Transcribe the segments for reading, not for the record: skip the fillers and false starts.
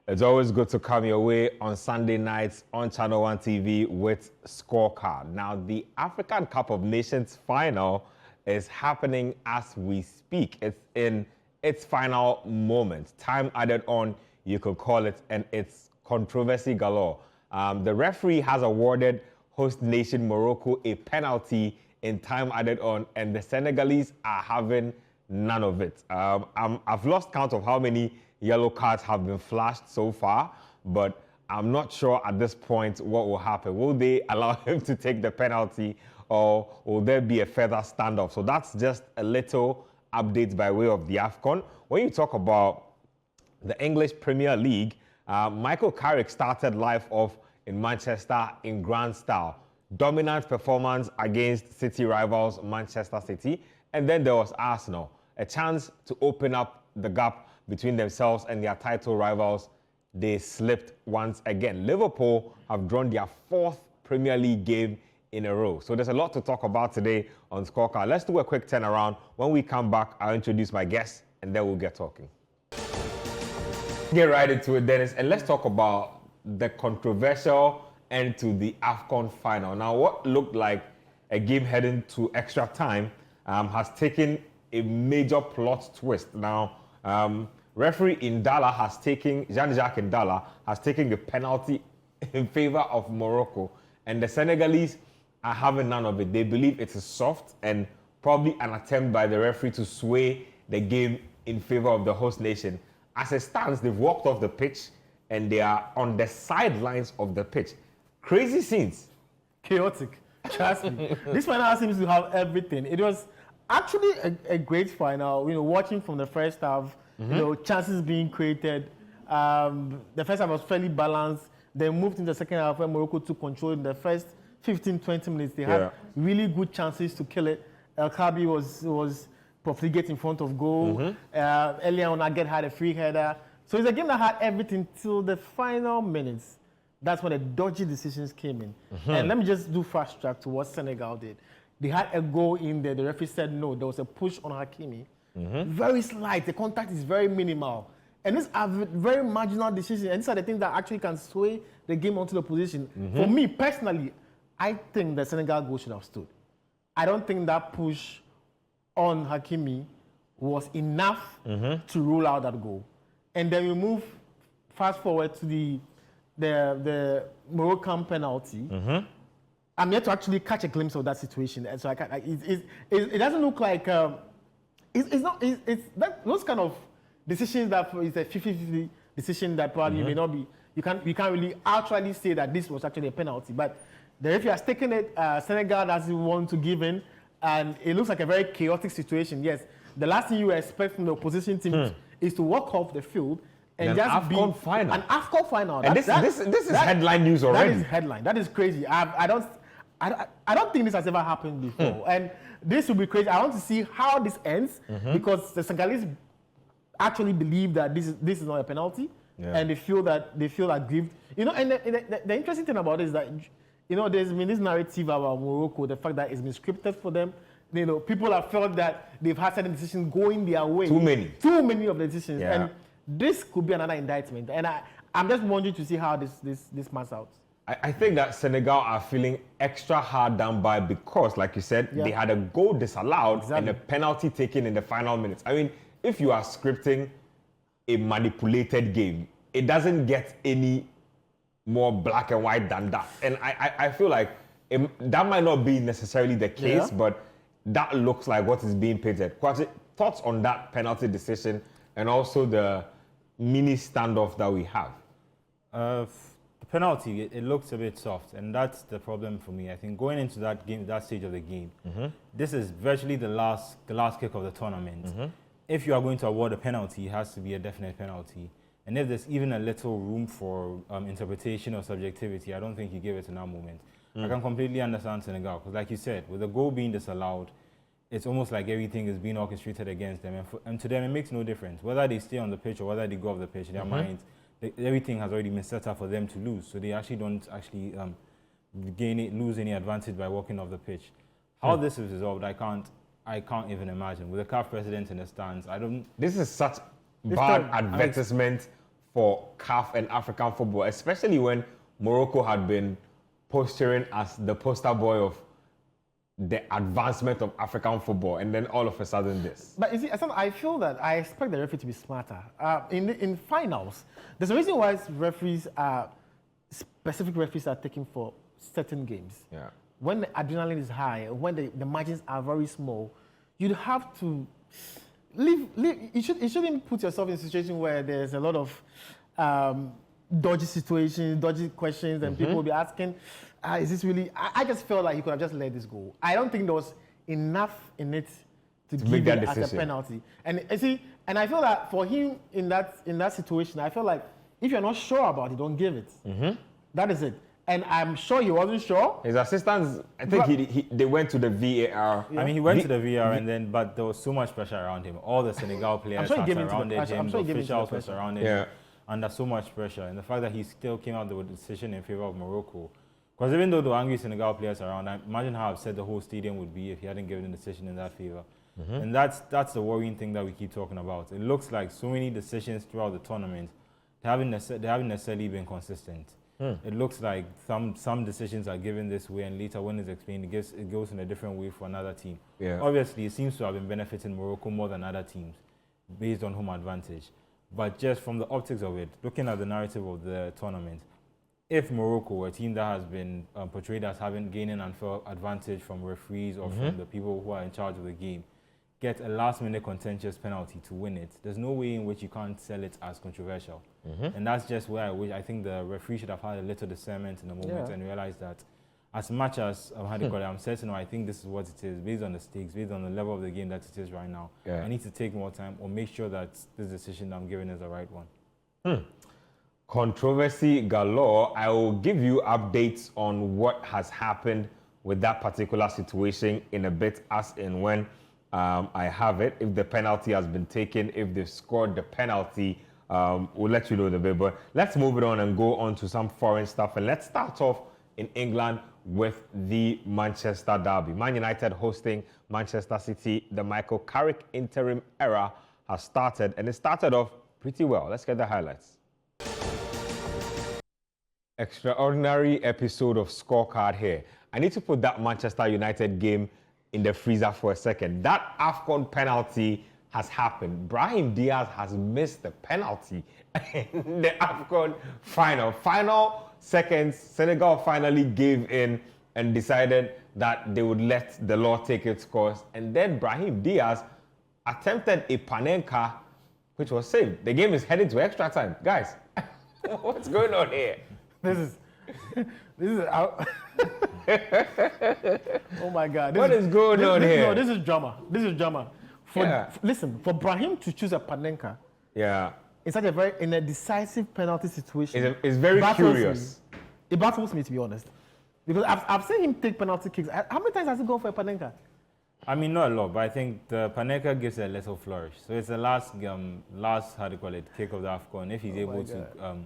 It's always good to come your way on Sunday nights on Channel 1 TV with Scorecard. Now, the African Cup of Nations final is happening as we speak. It's in its final moment. Time added on, you could call it, and it's controversy galore. The referee has awarded host nation Morocco a penalty in time added on, and the Senegalese are having none of it. I've lost count of how many yellow cards have been flashed so far, but I'm not sure at this point what will happen. Will they allow him to take the penalty, or will there be a further standoff? So that's just a little update by way of the AFCON. When you talk about the English Premier League, Michael Carrick started life off in Manchester in grand style. Dominant performance against City rivals Manchester City. And then there was Arsenal, a chance to open up the gap between themselves and their title rivals. They slipped once again. Liverpool have drawn their fourth Premier League game in a row. So there's a lot to talk about today on Scorecard. Let's do a quick turnaround. When we come back, I'll introduce my guests and then we'll get talking. Get right into it, Dennis, and let's talk about the controversial end to the AFCON final. Now, what looked like a game heading to extra time has taken a major plot twist. Now, referee Indala has taken, Jean-Jacques Indala has taken the penalty in favor of Morocco, and the Senegalese are having none of it. They believe it is soft and probably an attempt by the referee to sway the game in favor of the host nation. As it stands, they've walked off the pitch and they are on the sidelines of the pitch. Crazy scenes. Chaotic. Trust me. This final seems to have everything. It was actually a great final. You know, watching from the first half, you know, chances being created. The first half was fairly balanced. Then moved into the second half where Morocco took control. In the first 15-20 minutes, they had really good chances to kill it. El Khabi was profligate in front of goal. Earlier on, Aged had a free header. So it's a game that had everything till the final minutes. That's when the dodgy decisions came in. And let me just do fast track to what Senegal did. They had a goal in there. The referee said no. There was a push on Hakimi. Very slight. The contact is very minimal. And these are very marginal decisions. And these are the things that actually can sway the game onto the position. For me, personally, I think the Senegal goal should have stood. I don't think that push on Hakimi was enough to rule out that goal. And then we move fast forward to the Moroccan penalty. I'm yet to actually catch a glimpse of that situation, and so it doesn't look like it's those kind of decisions that is a 50-50 decision that probably may not be. You can't really actually say that this was actually a penalty, but the referee has taken it. Senegal doesn't want to give in, and it looks like a very chaotic situation. Yes, the last thing you expect from the opposition team is to walk off the field and just AFCON final. An AFCON final. And this is headline news already. That is headline. That is crazy. I don't think this has ever happened before. And this will be crazy. I want to see how this ends because the Senegalese actually believe that this is not a penalty, and they feel aggrieved. You know, and the interesting thing about it is that, you know, there's been this narrative about Morocco, the fact that it's been scripted for them. You know, people have felt that they've had certain decisions going their way. Too many of the decisions. And this could be another indictment. And I'm just wondering to see how this pans out. I think that Senegal are feeling extra hard done by because, like you said, they had a goal disallowed and a penalty taken in the final minutes. I mean, if you are scripting a manipulated game, it doesn't get any more black and white than that. And I feel like that might not be necessarily the case, but that looks like what is being painted. Kwasi, thoughts on that penalty decision and also the mini standoff that we have? The penalty, it looks a bit soft, and that's the problem for me. I think going into that game, that stage of the game, this is virtually the last kick of the tournament. If you are going to award a penalty, it has to be a definite penalty. And if there's even a little room for interpretation or subjectivity, I don't think you give it in that moment. I can completely understand Senegal, because like you said, with the goal being disallowed, it's almost like everything is being orchestrated against them. And to them, it makes no difference. Whether they stay on the pitch or whether they go off the pitch, in their minds, everything has already been set up for them to lose. So they actually don't lose any advantage by walking off the pitch. How this is resolved, I can't even imagine. With the CAF president in the stands, This is such bad advertisement for CAF and African football, especially when Morocco had been posturing as the poster boy of the advancement of African football, and then all of a sudden this. But you see, I feel that I expect the referee to be smarter. In finals, there's a reason why specific referees are taken for certain games. Yeah. When the adrenaline is high, when the margins are very small, you'd have to leave. You shouldn't put yourself in a situation where there's a lot of dodgy situations, dodgy questions, and people will be asking, is this really? I just felt like he could have just let this go. I don't think there was enough in it to give make that it as a penalty. And you see, and I feel that for him in that situation, I feel like if you're not sure about it, don't give it. That is it. And I'm sure he wasn't sure. His assistants, I think they went to the VAR. Yeah. I mean, he went to the VAR, but there was so much pressure around him. All the Senegal players surrounded him, the officials were surrounded him under so much pressure. And the fact that he still came out with a decision in favor of Morocco. Because even though there were angry Senegal players around, I imagine how upset the whole stadium would be if he hadn't given a decision in that favor. And that's the worrying thing that we keep talking about. It looks like so many decisions throughout the tournament, they haven't necessarily been consistent. It looks like some decisions are given this way, and later when it's explained, it goes in a different way for another team. Yeah. Obviously, it seems to have been benefiting Morocco more than other teams based on home advantage. But just from the optics of it, looking at the narrative of the tournament, if Morocco, a team that has been portrayed as gaining unfair advantage from referees or from the people who are in charge of the game, get a last-minute contentious penalty to win it, there's no way in which you can't sell it as controversial. And that's just where I think the referee should have had a little discernment in the moment and realized that as much as I'm certain, I think this is what it is, based on the stakes, based on the level of the game that it is right now. I need to take more time or make sure that this decision that I'm giving is the right one. Controversy galore. I will give you updates on what has happened with that particular situation in a bit, as in when I have it. If the penalty has been taken, if they've scored the penalty, we'll let you know in a bit. But let's move it on and go on to some foreign stuff. And let's start off in England with the Manchester derby. Man United hosting Manchester City. The Michael Carrick interim era has started, and it started off pretty well. Let's get the highlights. Extraordinary episode of Scorecard here. I need to put that Manchester United game in the freezer for a second. That AFCON penalty has happened. Brahim Diaz has missed the penalty in the AFCON final. Final seconds, Senegal finally gave in and decided that they would let the law take its course. And then Brahim Diaz attempted a Panenka, which was saved. The game is heading to extra time. Guys, what's going on here? This is out. Oh my God! What is going on here? No, this is drama. This is drama. Listen, for Brahim to choose a Panenka, in such a decisive penalty situation, it's very curious. It baffles me, to be honest, because I've seen him take penalty kicks. How many times has he gone for a Panenka? I mean, not a lot, but I think the Panenka gives a little flourish. So it's the last kick of the AFCON. If he's able to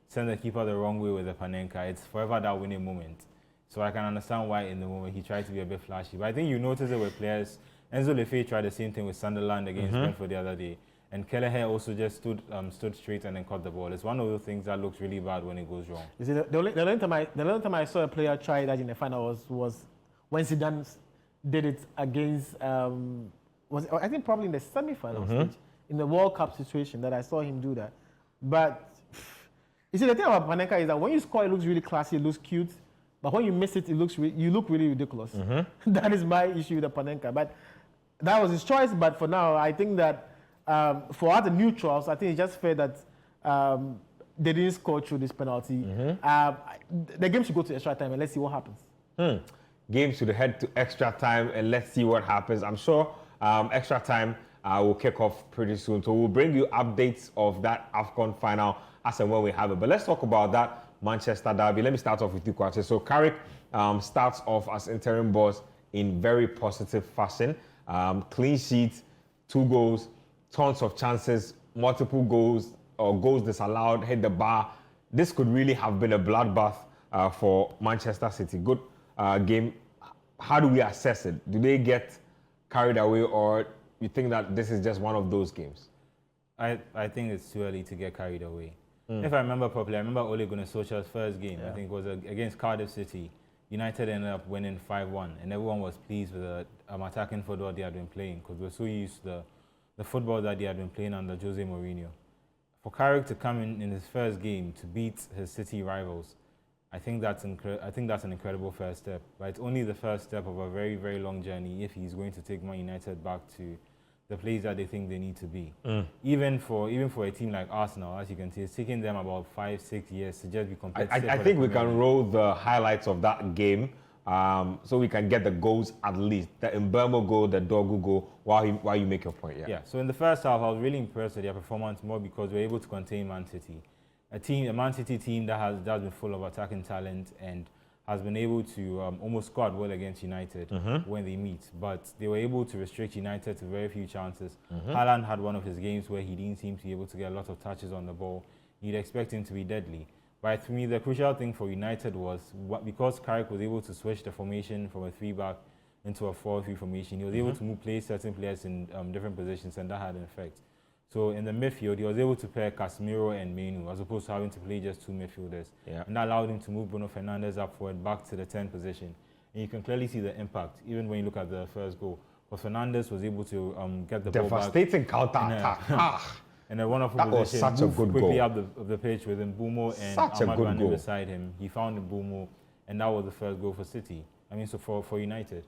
send the keeper the wrong way with the Panenka, it's forever that winning moment. So I can understand why in the moment he tried to be a bit flashy. But I think you notice it with players. Enzo Lefebvre tried the same thing with Sunderland against Brentford the other day. And Kelleher also just stood straight and then caught the ball. It's one of those things that looks really bad when it goes wrong. You see, the only time I saw a player try that in the final was when Zidane did it against, I think probably in the semi-final stage, in the World Cup situation that I saw him do that. But you see, the thing about Panenka is that when you score, it looks really classy, it looks cute. But when you miss it, you look really ridiculous. That is my issue with the Panenka. But that was his choice. But for now, I think that for other neutrals, I think it's just fair that they didn't score through this penalty. The game should go to extra time and let's see what happens. Game should head to extra time and let's see what happens. I'm sure extra time will kick off pretty soon. So we'll bring you updates of that AFCON final as and when we have it. But let's talk about that Manchester derby. Let me start off with you, Kwache. So Carrick starts off as interim boss in very positive fashion. Clean sheet, 2 goals, tons of chances, multiple goals or goals disallowed, hit the bar. This could really have been a bloodbath for Manchester City. Good game. How do we assess it? Do they get carried away, or you think that this is just one of those games? I think it's too early to get carried away. If I remember properly, I remember Ole Gunnar Solskjaer's first game. I think it was against Cardiff City. United ended up winning 5-1, and everyone was pleased with the attacking football they had been playing because they were so used to the football that they had been playing under Jose Mourinho. For Carrick to come in his first game to beat his City rivals, I think that's an incredible first step. But it's only the first step of a very, very long journey if he's going to take Man United back to the place that they think they need to be. Even for a team like Arsenal, as you can see, it's taking them about 5-6 years to just be competitive. I think we can roll the highlights of that game so we can get the goals at least. The Mbeumo goal, the Dogu goal, while you make your point. Yeah, so in the first half, I was really impressed with their performance more because we were able to contain Man City. A Man City team that's been full of attacking talent and has been able to almost score well against United when they meet. But they were able to restrict United to very few chances. Haaland had one of his games where he didn't seem to be able to get a lot of touches on the ball. You'd expect him to be deadly. But for me, the crucial thing for United was because Carrick was able to switch the formation from a 3-back into a 4-3 formation, he was able to play certain players in different positions, and that had an effect. So in the midfield, he was able to pair Casemiro and Mainu as opposed to having to play just two midfielders. Yeah. And that allowed him to move Bruno Fernandes up forward back to the 10th position. And you can clearly see the impact, even when you look at the first goal. Because Fernandes was able to get the ball back. Devastating counter-attack. And a wonderful that position. Was such a good quickly goal. Up the pitch with Mbeumo and Ahmad running beside him. He found Mbeumo, and that was the first goal for City. I mean, so for United.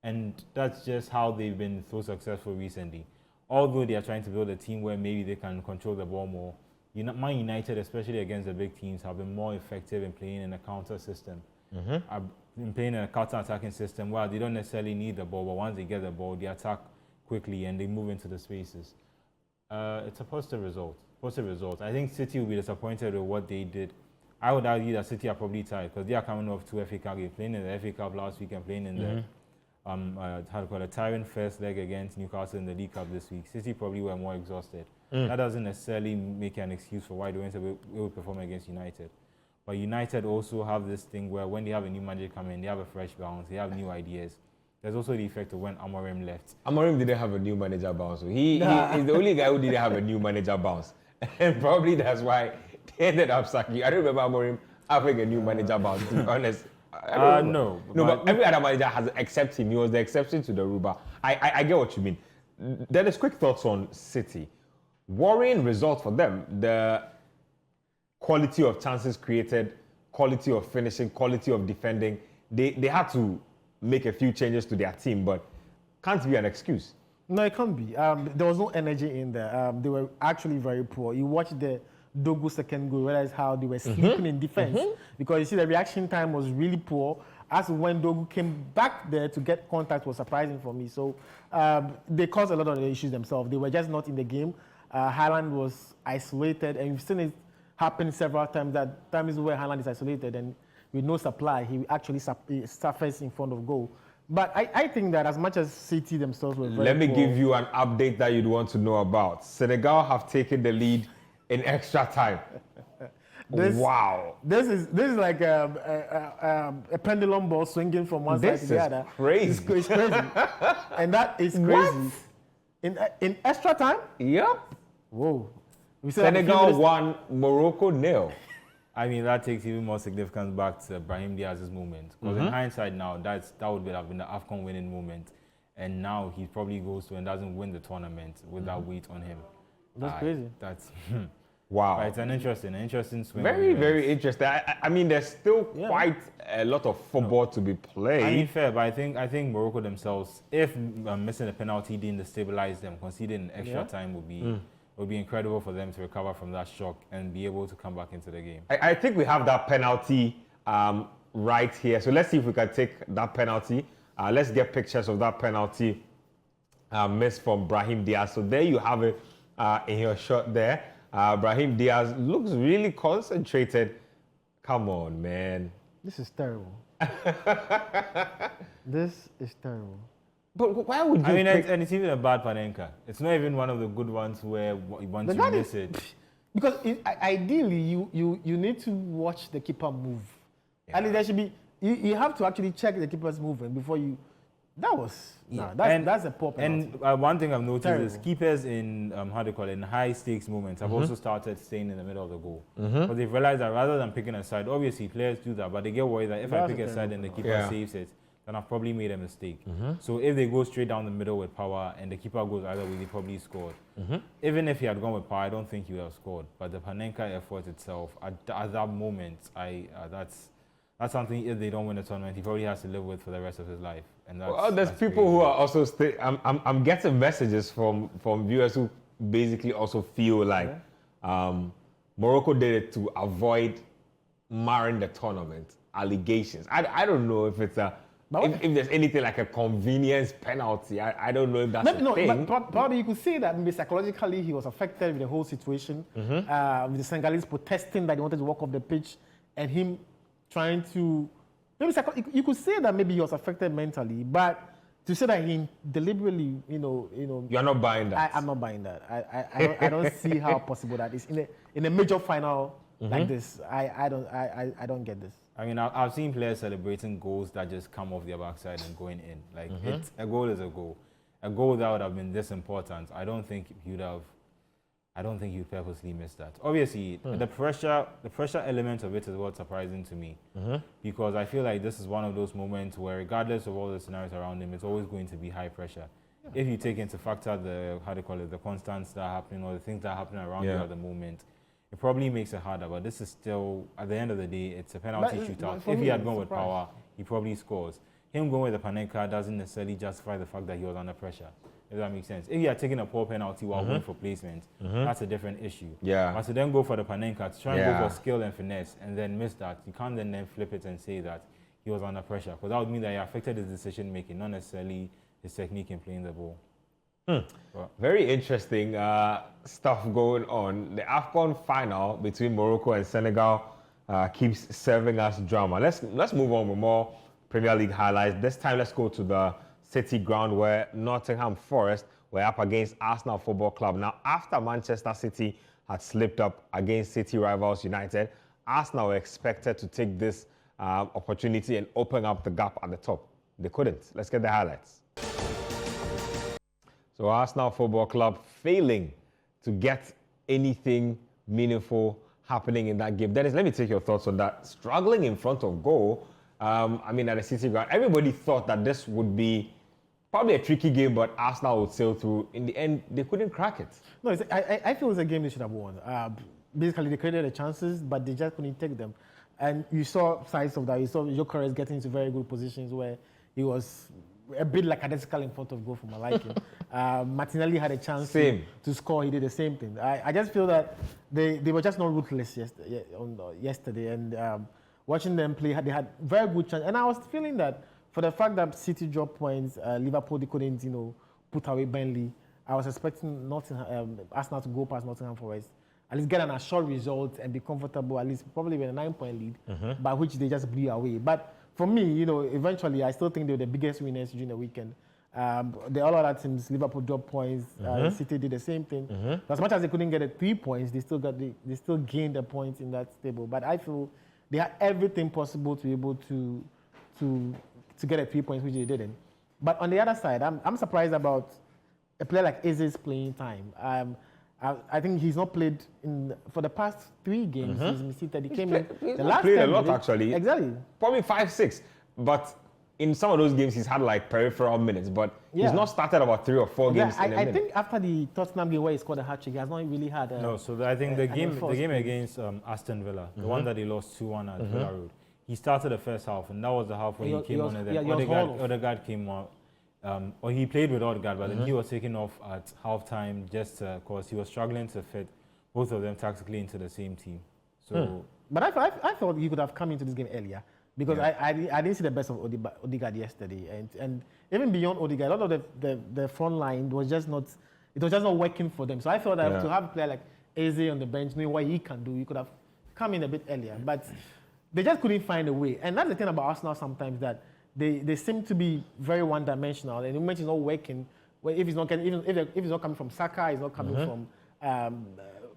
And that's just how they've been so successful recently. Although they are trying to build a team where maybe they can control the ball more, Man United, especially against the big teams, have been more effective in playing in a counter system. In playing a counter-attacking system where they don't necessarily need the ball, but once they get the ball, they attack quickly and they move into the spaces. It's a positive result. I think City will be disappointed with what they did. I would argue that City are probably tired because they are coming off 2 FA Cup games, playing in the FA Cup last week and playing in the a tiring first leg against Newcastle in the League Cup this week. City probably were more exhausted. That doesn't necessarily make an excuse for why they will perform against United. But United also have this thing where when they have a new manager come in, they have a fresh bounce, they have new ideas. There's also the effect of when Amorim left. Amorim didn't have a new manager bounce. He's the only guy who didn't have a new manager bounce. And probably that's why they ended up sacking. I don't remember Amorim having a new manager bounce, to be honest. No, but every other manager has except him. He was the exception to the rule. I get what you mean. Then there's quick thoughts on City. Worrying result for them. The quality of chances created, quality of finishing, quality of defending. They had to make a few changes to their team, but can't be an excuse. No, it can't be. There was no energy in there. They were actually very poor. You watch the Dogu second goal, realize how they were sleeping in defense because you see the reaction time was really poor. As when Dogu came back there to get contact was surprising for me. So they caused a lot of the issues themselves. They were just not in the game. Haaland was isolated, and we've seen it happen several times. That times where Haaland is isolated and with no supply, he actually suffers in front of goal. But I think that as much as City themselves were very Let me poor, give you an update that you'd want to know about. Senegal have taken the lead in extra time. Wow. This is like a pendulum ball swinging from one side to the other. Crazy. It's crazy. And that is crazy. In extra time? Yep. Whoa. Senegal 1, Morocco 0. I mean, that takes even more significance back to Brahim Diaz's moment. Because in hindsight now, that would have been the AFCON winning moment. And now he probably goes to and doesn't win the tournament with that weight on him. That's crazy. That's wow. But it's an interesting swing. Very interesting. I mean, there's still quite a lot of football to be played. I mean, fair, but I think Morocco themselves, if missing a penalty didn't destabilize them, conceding extra time would be incredible for them to recover from that shock and be able to come back into the game. I think we have that penalty right here. So let's see if we can take that penalty. Let's get pictures of that penalty missed from Brahim Diaz. So there you have it in your shot there. Brahim Diaz looks really concentrated. Come on, man. This is terrible. This is terrible. But why would you? I mean, and it's even a bad Panenka. It's not even one of the good ones where once you miss it. Because ideally, you need to watch the keeper move. Yeah. And there should be you have to actually check the keeper's movement before you That was that's a poor penalty. And one thing I've noticed is Terrible. keepers in in high stakes moments have also started staying in the middle of the goal. Mm-hmm. Because they've realized that rather than picking a side, obviously players do that, but they get worried that if I That's pick a a side terrible and the penalty. keeper Yeah. saves it, then I've probably made a mistake. Mm-hmm. So if they go straight down the middle with power and the keeper goes either way, they probably scored. Mm-hmm. Even if he had gone with power, I don't think he would have scored. But the Panenka effort itself, at that moment, that's something, if they don't win the tournament, he probably has to live with for the rest of his life. And There's that's people crazy. who are also I'm getting messages from viewers who basically also feel like Morocco did it to avoid marring the tournament allegations. I don't know if it's if there's anything like a convenience penalty. I don't know if that's a thing. But probably you could say that maybe psychologically he was affected with the whole situation, with the Senegalese protesting that they wanted to walk off the pitch, and him trying to. Maybe you could say that maybe he was affected mentally, but to say that he deliberately, You're not buying that. I'm not buying that. I don't see how possible that is in a major final like this. I don't get this. I mean, I've seen players celebrating goals that just come off their backside and going in. Like, a goal is a goal. A goal that would have been this important, I don't think you'd purposely missed that. Obviously, the pressure element of it is what's surprising to me. Because I feel like this is one of those moments where, regardless of all the scenarios around him, it's always going to be high pressure. Yeah. If you take into factor the constants that are happening or the things that are happening around you at the moment, it probably makes it harder. But this is still, at the end of the day, it's a penalty shootout. If he had gone with power, he probably scores. Him going with the Panenka doesn't necessarily justify the fact that he was under pressure. If that makes sense. If he had taken a poor penalty while going for placement, that's a different issue. Yeah. But to then go for the Panenka, to try and go for skill and finesse, and then miss that, you can't then flip it and say that he was under pressure. Because that would mean that he affected his decision making, not necessarily his technique in playing the ball. Very interesting stuff going on. The AFCON final between Morocco and Senegal keeps serving us drama. Let's move on with more Premier League highlights. This time, let's go to the City ground where Nottingham Forest were up against Arsenal Football Club. Now, after Manchester City had slipped up against City rivals United, Arsenal were expected to take this opportunity and open up the gap at the top. They couldn't. Let's get the highlights. So Arsenal Football Club failing to get anything meaningful happening in that game. Dennis, let me take your thoughts on that. Struggling in front of goal, at the City ground, everybody thought that this would be probably a tricky game, but Arsenal would sail through. In the end, they couldn't crack it. No, I feel it's a game they should have won. Basically, they created the chances, but they just couldn't take them. And you saw signs of that. You saw Gyökeres getting into very good positions where he was a bit lackadaisical in front of goal for my liking. Martinelli had a chance to score. He did the same thing. I just feel that they were just not ruthless yesterday. And watching them play, they had very good chance. And I was feeling that for the fact that City dropped points, Liverpool they couldn't put away Burnley. I was expecting Arsenal to go past Nottingham Forest, at least get an assured result and be comfortable, at least probably with a 9-point lead, by which they just blew away. But for me, eventually, I still think they were the biggest winners during the weekend. The all other teams, Liverpool dropped points, City did the same thing. As much as they couldn't get the 3 points, they still gained the points in that table. But I feel they had everything possible to be able to get the 3 points, which they didn't. But on the other side, I'm surprised about a player like Eze's playing time. I think he's not played for the past 3 games. He came in. He's played a lot, actually. Exactly. Probably 5-6. But in some of those games, he's had like peripheral minutes. But he's not started about 3 or 4 games. I think after the Tottenham game where he scored a hat-trick, he has not really had I think the game against Aston Villa, the one that he lost 2-1 at Villa Road, he started the first half, and that was the half where he came on, and then Odegaard came on. Or he played with Odegaard, but then he was taken off at halftime just because he was struggling to fit both of them tactically into the same team. So, But I thought he could have come into this game earlier because I didn't see the best of Odegaard yesterday, and even beyond Odegaard, a lot of the front line was just not working for them. So I thought that to have a player like Eze on the bench, knowing what he can do, he could have come in a bit earlier, but they just couldn't find a way. And that's the thing about Arsenal sometimes, that they seem to be very one-dimensional, and the moment it's not working, well, if it's not coming from Saka, it's not coming from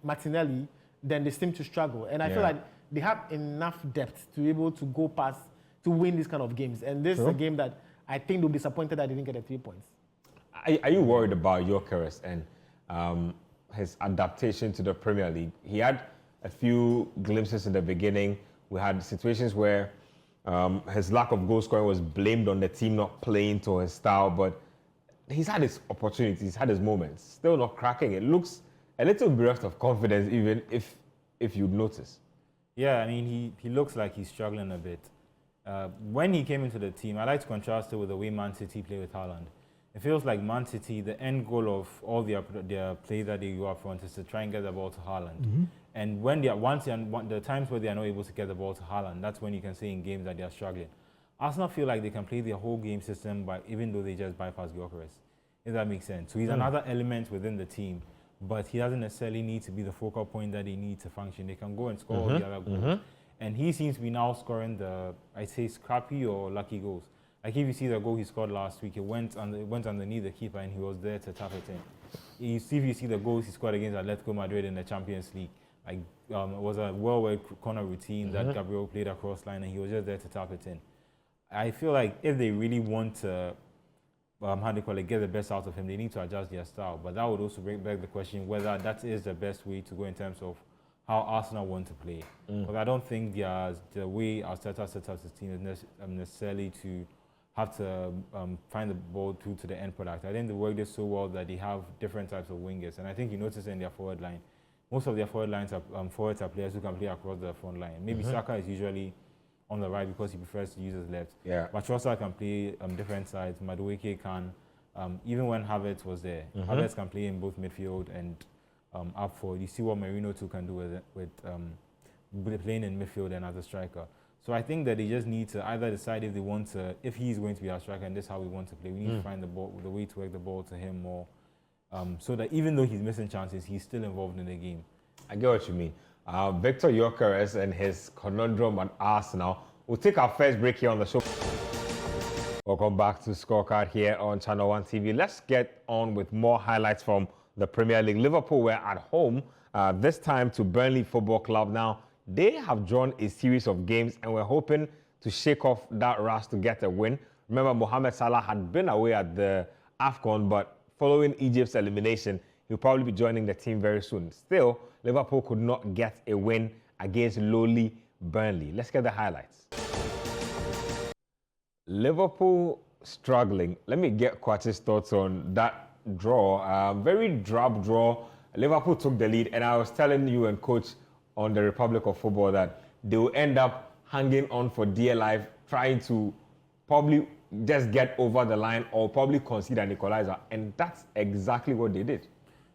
Martinelli, then they seem to struggle. And I feel like they have enough depth to be able to go past to win these kind of games. And this is a game that I think they'll be disappointed that they didn't get the 3 points. Are you worried about Gyökeres and his adaptation to the Premier League? He had a few glimpses in the beginning. We had situations where his lack of goal scoring was blamed on the team not playing to his style, but he's had his opportunities, he's had his moments, still not cracking. It looks a little bereft of confidence, even if you'd notice. Yeah, I mean, he looks like he's struggling a bit. When he came into the team, I like to contrast it with the way Man City play with Haaland. It feels like Man City, the end goal of all their play that they go up front is to try and get the ball to Haaland. And when the times where they are not able to get the ball to Haaland, that's when you can say in games that they are struggling. Arsenal feel like they can play their whole game system even though they just bypass Gyökeres, if that makes sense. So he's another element within the team, but he doesn't necessarily need to be the focal point that they need to function. They can go and score all the other goals. And he seems to be now scoring I'd say, scrappy or lucky goals. Like if you see the goal he scored last week, it went underneath the keeper and he was there to tap it in. If you see the goals he scored against Atletico Madrid in the Champions League, like it was a well-worked corner routine that Gabriel played across line and he was just there to tap it in. I feel like if they really want to, get the best out of him, they need to adjust their style. But that would also bring back the question whether that is the best way to go in terms of how Arsenal want to play. But I don't think the way Arteta sets up his team is necessarily to have to find the ball through to the end product. I think they work this so well that they have different types of wingers. And I think you notice in their forward line, most of their forwards are players who can play across the front line. Maybe Saka is usually on the right because he prefers to use his left. Yeah. But Trossard can play different sides. Madueke can, even when Havertz was there, Havertz can play in both midfield and up forward. You see what Merino too can do with playing in midfield and as a striker. So I think that they just need to either decide if they want to, if he's going to be our striker and this is how we want to play, we need to find the way to work the ball to him more, so that even though he's missing chances, he's still involved in the game. I get what you mean. Victor Gyökeres and his conundrum at Arsenal. We'll take our first break here on the show. Welcome back to Scorecard here on Channel 1 TV. Let's get on with more highlights from the Premier League. Liverpool were at home, this time to Burnley Football Club. Now, they have drawn a series of games and we're hoping to shake off that rush to get a win. Remember, Mohamed Salah had been away at the AFCON, but following Egypt's elimination, he'll probably be joining the team very soon. Still, Liverpool could not get a win against lowly Burnley. Let's get the highlights. Liverpool struggling. Let me get Kwachi's thoughts on that draw. Very drab draw. Liverpool took the lead, and I was telling you and Coach on the Republic of Football that they will end up hanging on for dear life, trying to probably just get over the line or probably concede an equalizer. And that's exactly what they did.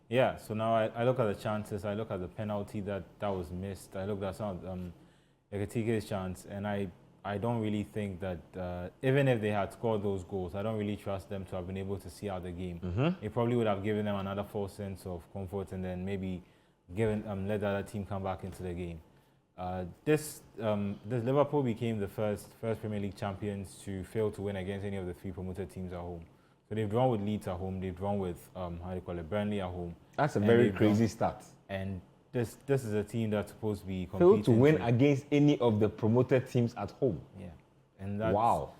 Yeah, so now I look at the chances, I look at the penalty that was missed, I looked at some of Ekitike's chance, and I don't really think that even if they had scored those goals, I don't really trust them to have been able to see out the game. It probably would have given them another false sense of comfort and then maybe let the other team come back into the game. This Liverpool became the first Premier League champions to fail to win against any of the three promoted teams at home. So they've drawn with Leeds at home, they've drawn with Burnley at home. That's a very crazy stat. And this is a team that's supposed to be competing. Failed to win against any of the promoted teams at home. Yeah, and that's, wow.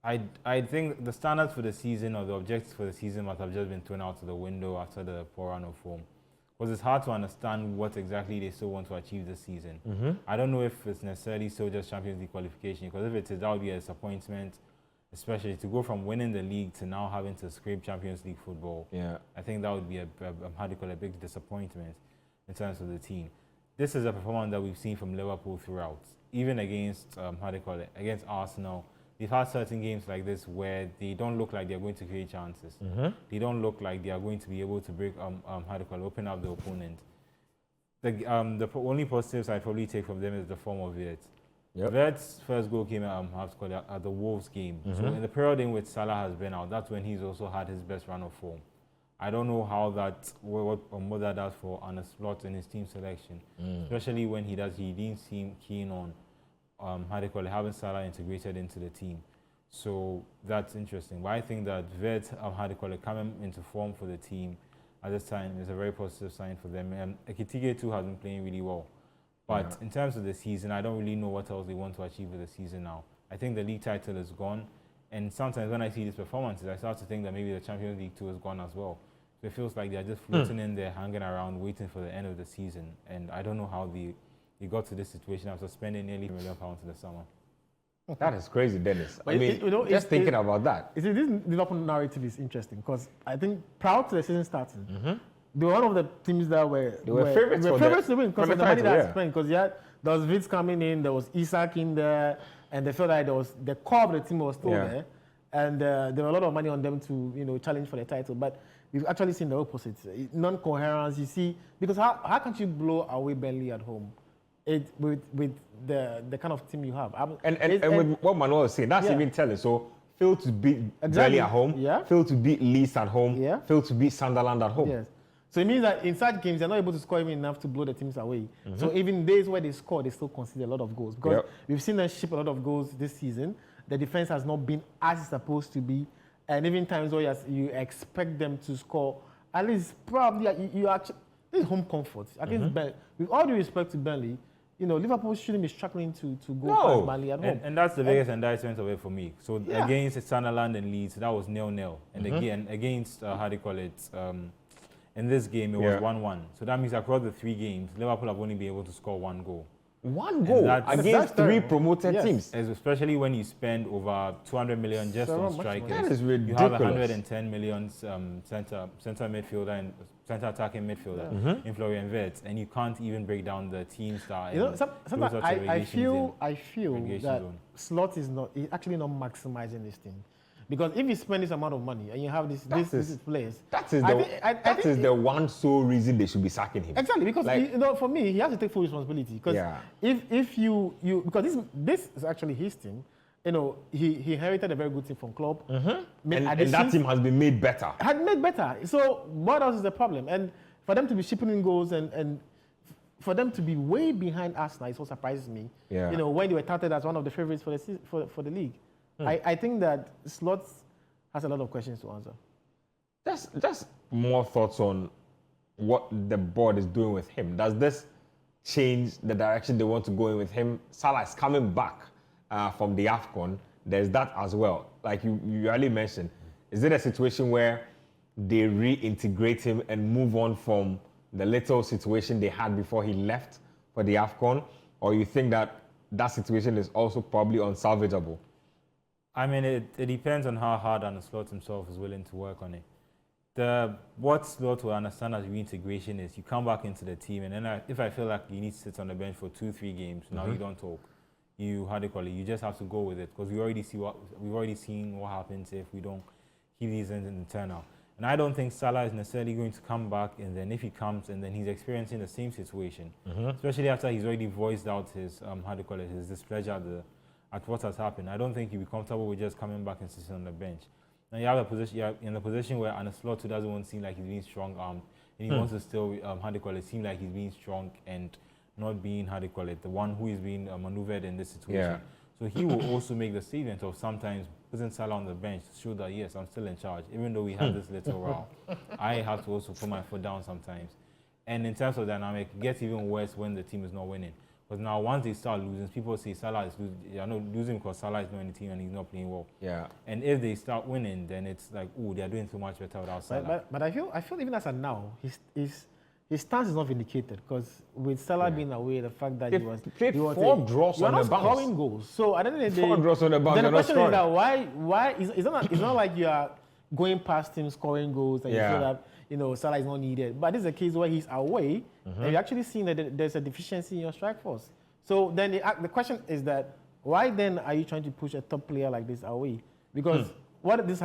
I think the standards for the season or the objectives for the season must have just been thrown out of the window after the poor run of form. Because it's hard to understand what exactly they still want to achieve this season. I don't know if it's necessarily still just Champions League qualification, because if it is, that would be a disappointment, especially to go from winning the league to now having to scrape Champions League football. Yeah, I think that would be a big disappointment in terms of the team. This is a performance that we've seen from Liverpool throughout, even against against Arsenal. They've had certain games like this where they don't look like they're going to create chances. They don't look like they are going to be able to break open up the opponent. The only positives I probably take from them is the form of it. Yep. Vert's first goal came at the Wolves game. So in the period in which Salah has been out, that's when he's also had his best run of form. I don't know how what that does for Arne Slot in his team selection, especially when he didn't seem keen on having Salah integrated into the team. So that's interesting. But I think that Vert coming into form for the team at this time is a very positive sign for them. And Ekitike too has been playing really well. But in terms of the season, I don't really know what else they want to achieve with the season now. I think the league title is gone, And sometimes when I see these performances, I start to think that maybe the Champions League too is gone as well. So it feels like they're just floating in there, hanging around, waiting for the end of the season. And I don't know how they got to this situation after spending nearly £1 million in the summer. That is crazy, Dennis. But I mean, just thinking about that. You see, this Liverpool narrative is interesting because I think prior to the season starting, they were one of the teams that were favorites to win because of the money that spent. Because there was Vitz coming in, there was Isak in there, and they felt like the core of the team was still there, and there were a lot of money on them to challenge for the title. But we've actually seen the opposite, non-coherence. You see, because how can't you blow away Burnley at home? With the kind of team you have. And with what Manuel was saying, that's even telling. So, failed to beat Burnley at home, failed to beat Leeds at home, failed to beat Sunderland at home. Yes. So it means that in such games, they're not able to score even enough to blow the teams away. So even days where they score, they still concede a lot of goals. Because we've seen them ship a lot of goals this season. The defense has not been as it's supposed to be. And even times where you expect them to score, at least probably you actually, this is home comfort. Against Burnley, with all due respect to Burnley, Liverpool shouldn't be struggling to go past Burnley at home. And that's the biggest indictment of it for me. So against Sunderland and Leeds, that was 0-0. And again, against, how do you call it, in this game, it was 1-1. So that means across the 3 games, Liverpool have only been able to score 1 goal. 1 goal against 3 promoted teams. Especially when you spend over 200 million just on strikers. That is ridiculous. You have 110 million center midfielder and center attacking midfielder in Florian Wirtz, and you can't even break down the teams that sometimes I feel that Slot is actually not maximizing this thing. Because if you spend this amount of money and you have these players, that is the one sole reason they should be sacking him. Exactly, because for me, he has to take full responsibility. Because if you because this is actually his team, he inherited a very good team from Klopp. And that team has been made better. Had made better. So what else is the problem? And for them to be shipping in goals and for them to be way behind Arsenal is what surprises me. When they were touted as one of the favorites for the league. I think that Slot has a lot of questions to answer. Just more thoughts on what the board is doing with him. Does this change the direction they want to go in with him? Salah is coming back from the AFCON. There's that as well. Like you already mentioned, is it a situation where they reintegrate him and move on from the little situation they had before he left for the AFCON? Or you think that situation is also probably unsalvageable? I mean, it depends on how hard Slot himself is willing to work on it. What Slot will understand as reintegration is you come back into the team, and then if I feel like you need to sit on the bench for 2-3 games, now you don't talk. You just have to go with it because we've already seen what happens if we don't keep these ends in the turnout. And I don't think Salah is necessarily going to come back, and then if he comes and then he's experiencing the same situation, especially after he's already voiced out his his displeasure at what has happened. I don't think he'll be comfortable with just coming back and sitting on the bench. Now you're in the position where Slot doesn't want to seem like he's being strong-armed, and he wants to still seem like he's being strong and not being the one who is being maneuvered in this situation. So he will also make the statement of sometimes putting Salah on the bench to show that yes, I'm still in charge, even though we have this little row. I have to also put my foot down sometimes. And in terms of dynamic, it gets even worse when the team is not winning. Because now once they start losing, people say Salah is losing. You're not losing because Salah is not in the team and he's not playing well. And if they start winning, then it's like, oh, they're doing so much better without Salah. But I feel even as of now, his stance is not vindicated because with Salah being away, the fact that he was 4 draws on the bounce. Scoring goals. So at the end of the day, 4 draws on the bounce. Then the question is that why it's not like you are going past him scoring goals and you feel that Salah is not needed. But this is a case where he's away and you're actually seeing that there's a deficiency in your strike force. So then the question is that why then are you trying to push a top player like this away? Because what this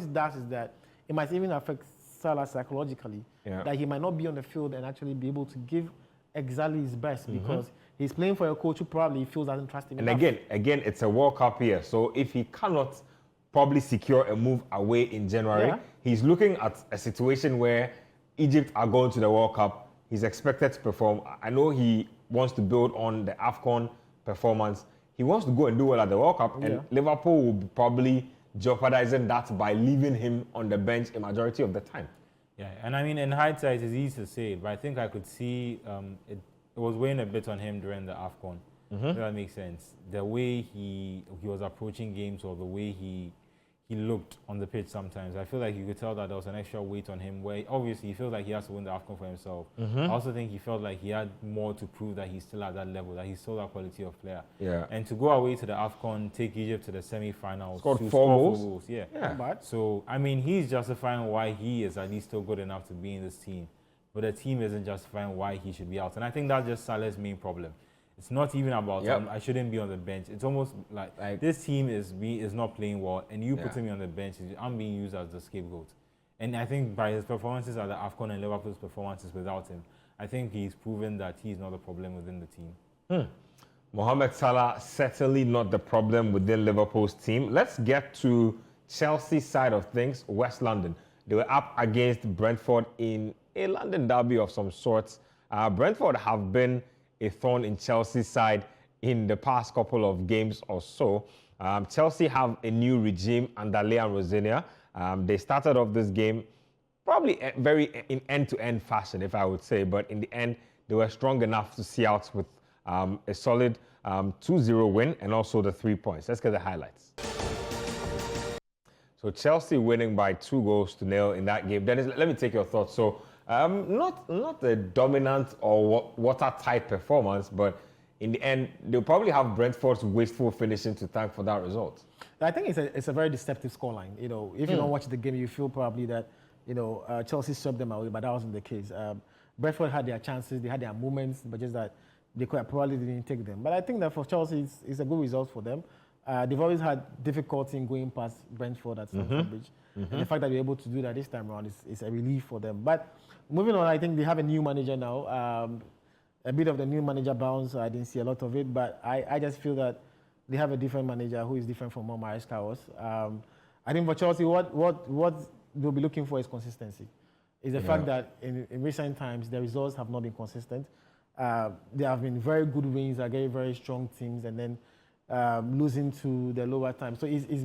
does is that it might even affect Salah psychologically. That he might not be on the field and actually be able to give exactly his best because he's playing for a coach who probably feels doesn't trust him enough. Again, it's a World Cup year. So if he cannot probably secure a move away in January, he's looking at a situation where Egypt are going to the World Cup. He's expected to perform. I know he wants to build on the AFCON performance. He wants to go and do well at the World Cup, and Liverpool will be probably jeopardizing that by leaving him on the bench a majority of the time. Yeah, and I mean, in hindsight, it's easy to say, but I think I could see it was weighing a bit on him during the AFCON. If that makes sense. The way he was approaching games or the way he he looked on the pitch sometimes. I feel like you could tell that there was an extra weight on him where obviously he feels like he has to win the AFCON for himself. I also think he felt like he had more to prove that he's still at that level, that he's still that quality of player. Yeah. And to go away to the AFCON, take Egypt to the semi-finals, Scored to four score goals. Yeah. But So, I mean, he's justifying why he is at least still good enough to be in this team. But the team isn't justifying why he should be out. And I think that's just Saleh's main problem. It's not even about I shouldn't be on the bench. It's almost like this team is not playing well, and you putting me on the bench, I'm being used as the scapegoat. And I think by his performances at the AFCON and Liverpool's performances without him, I think he's proven that he's not the problem within the team. Mohamed Salah, certainly not the problem within Liverpool's team. Let's get to Chelsea's side of things, West London. They were up against Brentford in a London derby of some sorts. Brentford have been a thorn in Chelsea's side in the past couple of games or so. Chelsea have a new regime under Leon Rosenior. They started off this game probably very in end-to-end fashion, if I would say, but in the end, they were strong enough to see out with a solid 2-0 win and also the 3 points. Let's get the highlights. So Chelsea winning by 2-0 in that game. Dennis, let me take your thoughts. So not a dominant or watertight performance, but in the end, they'll probably have Brentford's wasteful finishing to thank for that result. I think it's a very deceptive scoreline. You know, if you don't watch the game, you feel probably that Chelsea swept them away, but that wasn't the case. Brentford had their chances, they had their moments, but just that they probably didn't take them. But I think that for Chelsea, it's a good result for them. They've always had difficulty in going past Brentford at Stamford Bridge. And the fact that they're able to do that this time around is a relief for them. But moving on, I think they have a new manager now. A bit of the new manager bounce, I didn't see a lot of it, but I just feel that they have a different manager who is different from what Maresca was. I think for Chelsea, what they'll be looking for is consistency. Is the fact that in recent times, the results have not been consistent. There have been very good wins against very strong teams, and then losing to the lower times. So it's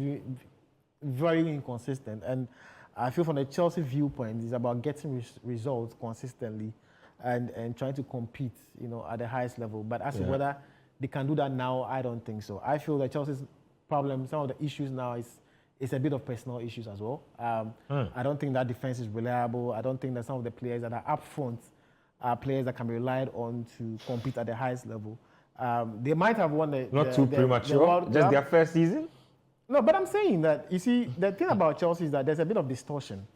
very inconsistent. And I feel from the Chelsea viewpoint, it's about getting results consistently and trying to compete, at the highest level. But as to whether they can do that now, I don't think so. I feel that Chelsea's problem, some of the issues now is a bit of personal issues as well. I don't think that defense is reliable. I don't think that some of the players that are up front are players that can be relied on to compete at the highest level. They might have won the Not too premature, just their first season? No, but I'm saying that, you see, the thing about Chelsea is that there's a bit of distortion.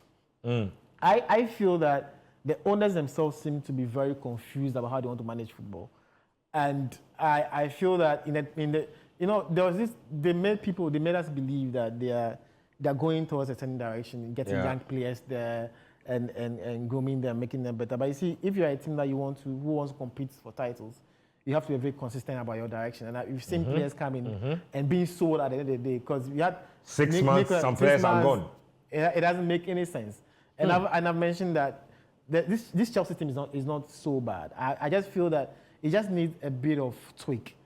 I feel that the owners themselves seem to be very confused about how they want to manage football. And I feel that there was this, they made us believe that they're going towards a certain direction, getting young players there and grooming them, making them better. But you see, if you're a team that who wants to compete for titles, you have to be very consistent about your direction. And we've seen players come in and being sold at the end of the day, because we had 6 months, some players are gone. It doesn't make any sense. And I've mentioned that this Chelsea team is not so bad. I just feel that it just needs a bit of tweak.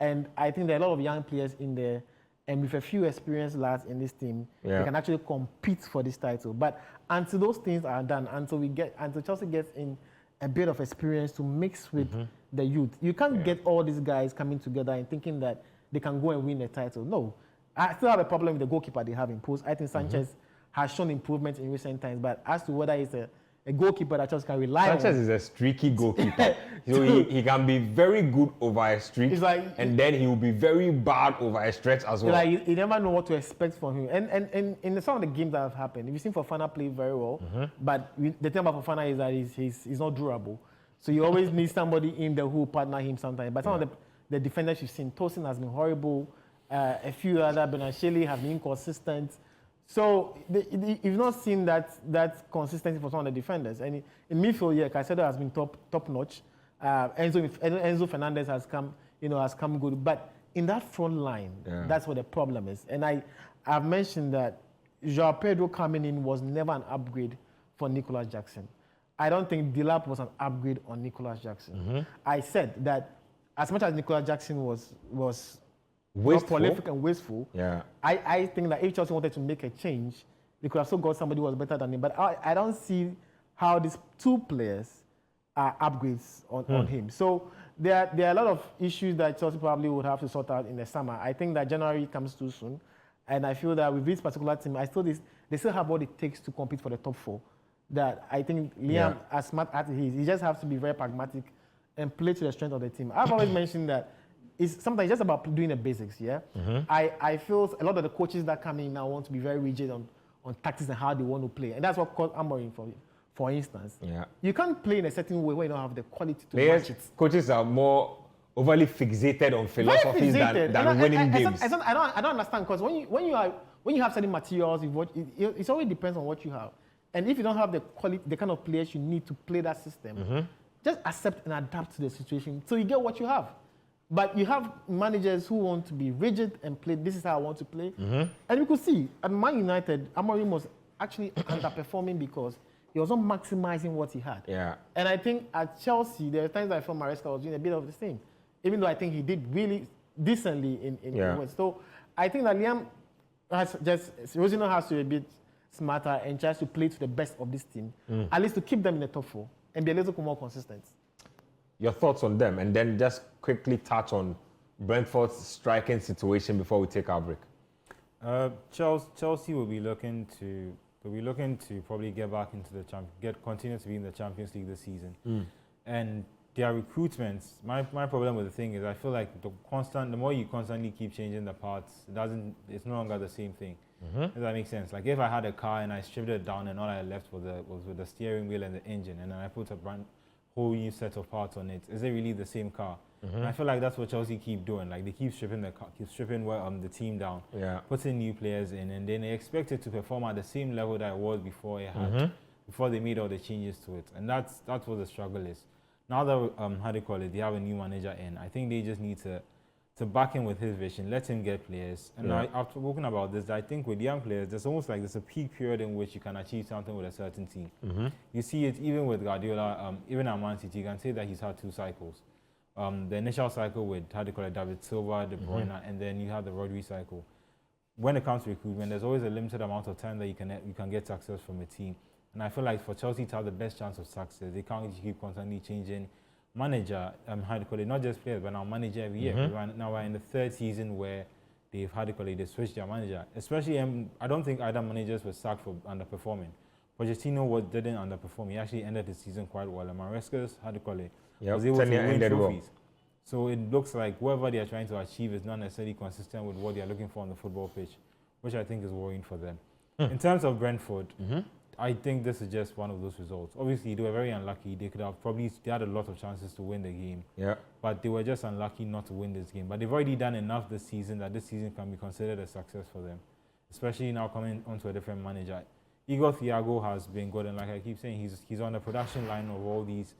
And I think there are a lot of young players in there, and with a few experienced lads in this team, they can actually compete for this title. But until those things are done, until Chelsea gets in a bit of experience to mix with the youth, you can't get all these guys coming together and thinking that they can go and win a title. No. I still have a problem with the goalkeeper they have imposed. I think Sanchez has shown improvement in recent times, but as to whether it's a goalkeeper that Chelsea can rely on. Sanchez is a streaky goalkeeper. So he can be very good over a streak, and then he will be very bad over a stretch as well. You never know what to expect from him. And in some of the games that have happened, you've seen Fofana play very well, but the thing about Fofana is that he's not durable. So you always need somebody in there who will partner him sometimes. But some of the defenders you've seen, Tosin has been horrible. A few other, Benasheli have been inconsistent. So you've not seen that consistency for some of the defenders. And in midfield, Caicedo has been top notch. Enzo Fernandez has come good. But in that front line, that's what the problem is. And I've mentioned that João Pedro coming in was never an upgrade for Nicolas Jackson. I don't think Delap was an upgrade on Nicolas Jackson. I said that as much as Nicolas Jackson was prolific and wasteful, I think that if Chelsea wanted to make a change, they could have still got somebody who was better than him. But I don't see how these two players are upgrades on him. So there are a lot of issues that Chelsea probably would have to sort out in the summer. I think that January comes too soon. And I feel that with this particular team, they still have what it takes to compete for the top 4. That I think Liam, as smart as he is, he just has to be very pragmatic and play to the strength of the team. I've always mentioned that it's sometimes just about doing the basics, yeah? I feel a lot of the coaches that come in now want to be very rigid on tactics and how they want to play. And that's what caused Amorim for instance. Yeah. You can't play in a certain way when you don't have the quality to match it. Coaches are more overly fixated on philosophies than winning games. I don't understand, because when you have certain materials, it always depends on what you have. And if you don't have the quality, the kind of players you need to play that system, just accept and adapt to the situation so you get what you have. But you have managers who want to be rigid and play, this is how I want to play. And you could see, at Man United, Amorim was actually underperforming because he was not maximizing what he had. Yeah. And I think at Chelsea, there are times I felt Maresca was doing a bit of the same, even though I think he did really decently in West. So I think that Liam Rosino has to be a bit smarter and tries to play to the best of this team, at least to keep them in the top 4 and be a little more consistent. Your thoughts on them, and then just quickly touch on Brentford's striking situation before we take our break. Chelsea will be looking to probably get back into continue to be in the Champions League this season, and their recruitments. My problem with the thing is I feel like the more you constantly keep changing the parts, it's no longer the same thing. Does that make sense? Like if I had a car and I stripped it down and all I left was with the steering wheel and the engine, and then I put a whole new set of parts on it, is it really the same car? And I feel like that's what Chelsea keep doing. Like they keep stripping the team down, putting new players in, and then they expect it to perform at the same level that it was before before they made all the changes to it. And that's what the struggle is. Now that they have a new manager in, I think they just need to back him with his vision, let him get players. And I've spoken about this, I think with young players, there's almost like there's a peak period in which you can achieve something with a certain team. You see it even with Guardiola, even at Man City, you can say that he's had 2 cycles. The initial cycle with, David Silva, De Bruyne, and then you have the Rodri cycle. When it comes to recruitment, there's always a limited amount of time that you can get success from a team. And I feel like for Chelsea to have the best chance of success, they can't keep constantly changing manager, not just players, but now manager every year. Now we're in the 3rd season where they've they switched their manager. Especially, I don't think either managers were sacked for underperforming. Pochettino didn't underperform. He actually ended the season quite well. And Maresca's, was able to win trophies. Well. So it looks like whatever they are trying to achieve is not necessarily consistent with what they are looking for on the football pitch, which I think is worrying for them. In terms of Brentford, I think this is just one of those results. Obviously, they were very unlucky. They had a lot of chances to win the game. But they were just unlucky not to win this game. But they've already done enough this season that this season can be considered a success for them, especially now coming onto a different manager. Igor Thiago has been good, and like I keep saying, he's on the production line of all these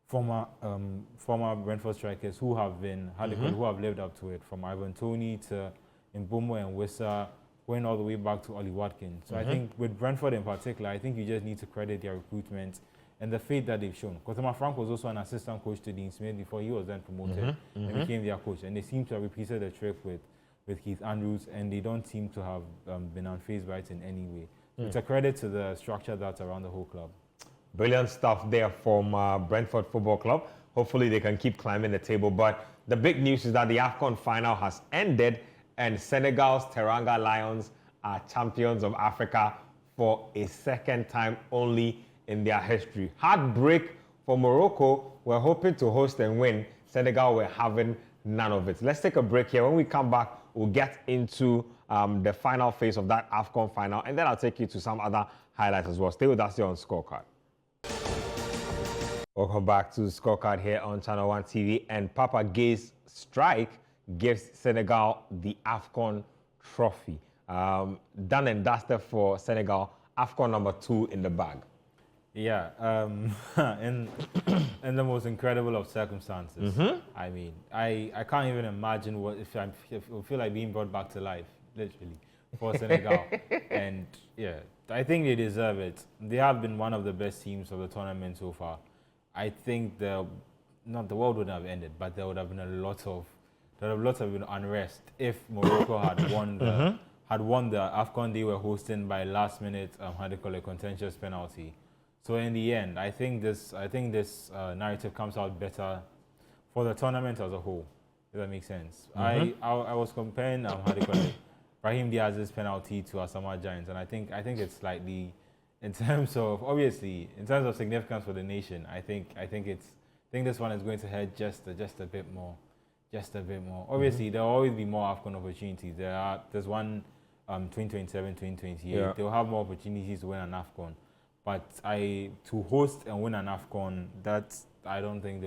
former Brentford strikers who have been who have lived up to it, from Ivan Toney to Mbeumo and Wissa, going all the way back to Ollie Watkins. So I think with Brentford in particular, I think you just need to credit their recruitment and the faith that they've shown. Because Frank was also an assistant coach to Dean Smith before he was then promoted and became their coach. And they seem to have repeated the trick with Keith Andrews, and they don't seem to have been unfazed by it in any way. It's a credit to the structure that's around the whole club. Brilliant stuff there from Brentford Football Club. Hopefully they can keep climbing the table. But the big news is that the AFCON final has ended, and Senegal's Teranga Lions are champions of Africa for a 2nd time only in their history. Heartbreak for Morocco. We're hoping to host and win. Senegal were having none of it. Let's take a break here. When we come back, we'll get into the final phase of that AFCON final, and then I'll take you to some other highlights as well. Stay with us here on Scorecard. Welcome back to Scorecard here on Channel 1 TV. And Papa Gué's strike gives Senegal the AFCON trophy. Done and dusted for Senegal. AFCON number 2 in the bag. Yeah, in the most incredible of circumstances. I mean, I can't even imagine what if I feel like being brought back to life, literally, for Senegal. And yeah, I think they deserve it. They have been one of the best teams of the tournament so far. I think the world wouldn't have ended, but there would have been a lot of unrest if Morocco had won the AFCON they were hosting by last minute contentious penalty. So in the end, I think this narrative comes out better for the tournament as a whole. If that makes sense. I was comparing Brahim Diaz's penalty to Asamoah Giants, and I think it's slightly, in terms of significance for the nation. I think this one is going to head just a bit more. Obviously, there will always be more AFCON opportunities. There's one 2027, 2028. Yeah. They'll have more opportunities to win an AFCON. But to host and win an AFCON, I don't think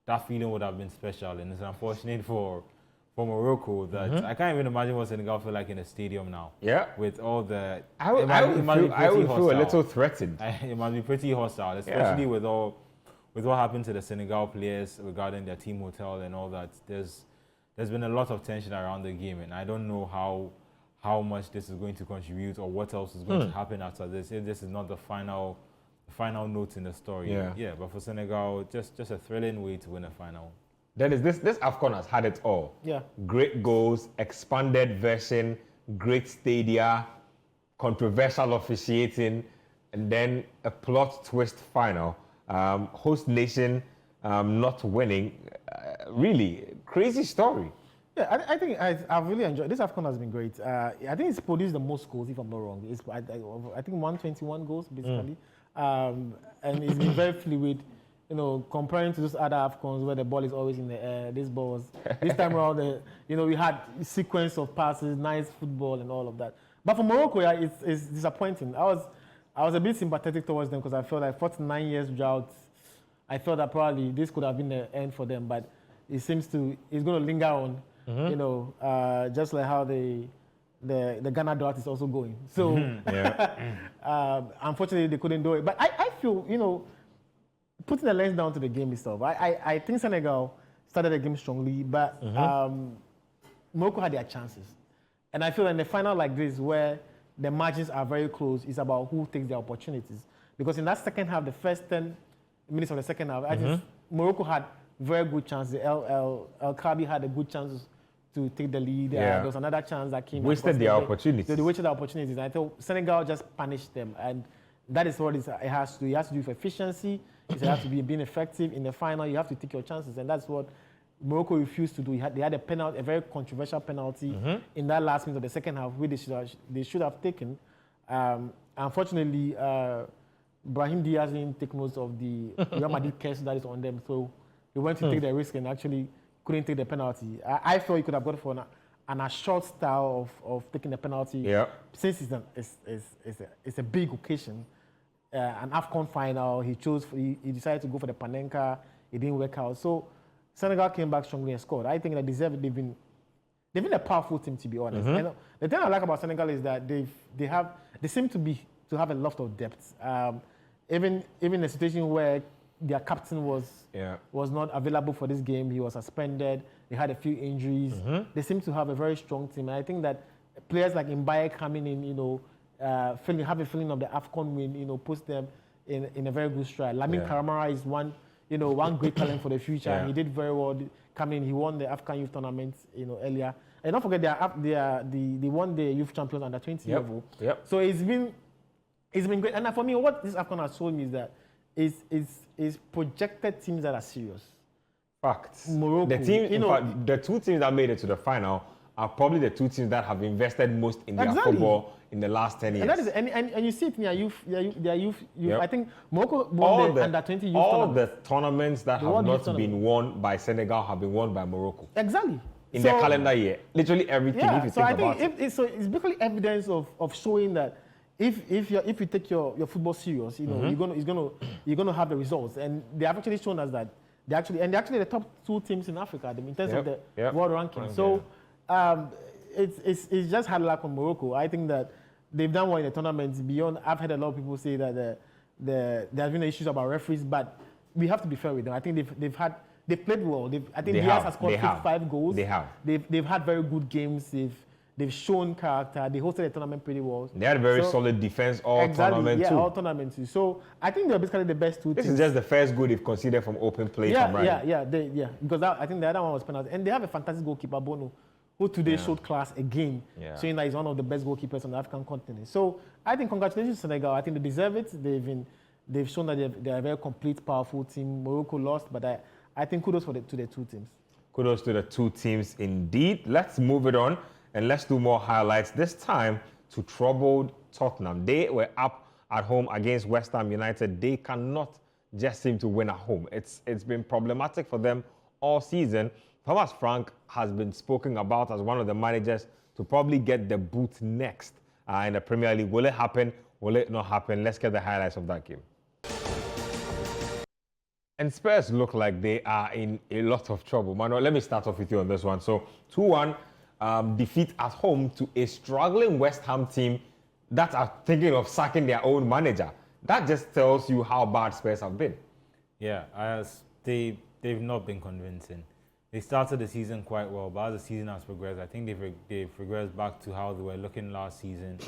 that feeling would have been special. And it's unfortunate for Morocco that I can't even imagine what Senegal feel like in a stadium now. Yeah. With all the... I would feel a little threatened. It must be pretty hostile, especially with what happened to the Senegal players regarding their team hotel and all that. There's been a lot of tension around the game, and I don't know how much this is going to contribute or what else is going to happen after this, if this is not the final note in the story. Yeah, but for Senegal, just a thrilling way to win a final. Then is this AFCON has had it all. Yeah. Great goals, expanded version, great stadia, controversial officiating, and then a plot twist final. Host nation not winning. Really crazy story. Yeah, I think I've really enjoyed this. AFCON has been great. I think it's produced the most goals, if I'm not wrong. I think 121 goals basically, and it's been very fluid. You know, comparing to those other AFCONs where the ball is always in the air, this time around, we had a sequence of passes, nice football, and all of that. But for Morocco, yeah, it's disappointing. I was a bit sympathetic towards them because I felt like 49 years drought. I thought that probably this could have been the end for them, but it's going to linger on. Just like how the Ghana drought is also going. So, unfortunately, they couldn't do it. But I feel, putting the lens down to the game itself, I think Senegal started the game strongly, but Morocco had their chances. And I feel in the final like this, where the margins are very close, it's about who takes the opportunities. Because in that second half, the first 10 minutes of the second half, I think Morocco had very good chances. El Kabi had a good chance to take the lead. There was another chance that came. Wasted their opportunities. They wasted their opportunities. I thought Senegal just punished them. And that is what it has to do. It has to do with efficiency. It has to be being effective in the final. You have to take your chances. And that's what Morocco refused to do. They had a penalty, a very controversial penalty in that last minute of the second half, which they should have taken. Unfortunately, Brahim Diaz didn't take notes of the Real Madrid curse that is on them. So he went to take the risk and actually couldn't take the penalty. I thought he could have got for an assured style of taking the penalty. Yeah. Since it's a big occasion, an AFCON final, he decided to go for the Panenka. It didn't work out. So Senegal came back strongly and scored. I think that they've been a powerful team, to be honest. And the thing I like about Senegal is that they seem to have a lot of depth. Even a situation where their captain was not available for this game, he was suspended. They had a few injuries. They seem to have a very strong team, and I think that players like Mbaye coming in, have a feeling of the AFCON win, puts them in a very good stride. Lamine Camara is one great talent for the future. And he did very well coming in. He won the AFCON Youth Tournament, earlier. And don't forget they won the Youth Champions under 20 level. So it's been great. And for me, what this AFCON has shown me is that is projected teams that are serious. Facts. Morocco, the two teams that made it to the final are probably the two teams that have invested most in their football in the last 10 years. And that is, and you see it in their youth. I think Morocco won the under 20 youth tournament. All the tournaments that have not been won by Senegal have been won by Morocco. Exactly. In their calendar year, literally everything. If you think about it. It's basically evidence of showing that if you take your football serious, you're gonna have the results. And they have actually shown us that they're actually the top two teams in Africa in terms of the world ranking. So it's just hard luck on Morocco. I think that they've done well in the tournament. Beyond, I've heard a lot of people say that there have been issues about referees, but we have to be fair with them. I think they've played well. I think Diaz has scored 55 goals. They've had very good games. They've shown character. They hosted the tournament pretty well. They had very solid defense tournament too. All tournament too. So I think they're basically the best two teams. This is just the first goal they've considered from open play from Ryan. Because I think the other one was penalty. And they have a fantastic goalkeeper, Bono, who today showed class again, showing that he's one of the best goalkeepers on the African continent. So I think congratulations to Senegal. I think they deserve it. They've shown that they're a very complete, powerful team. Morocco lost, but I think kudos to the two teams. Kudos to the two teams indeed. Let's move it on And let's do more highlights, this time to troubled Tottenham. They were up at home against West Ham United. They cannot just seem to win at home. It's been problematic for them all season. Thomas Frank has been spoken about as one of the managers to probably get the boot next in the Premier League. Will it happen? Will it not happen? Let's get the highlights of that game. And Spurs look like they are in a lot of trouble. Manuel, let me start off with you on this one. So 2-1 defeat at home to a struggling West Ham team that are thinking of sacking their own manager. That just tells you how bad Spurs have been. Yeah, they've not been convincing. They started the season quite well, but as the season has progressed, I think they've regressed back to how they were looking last season,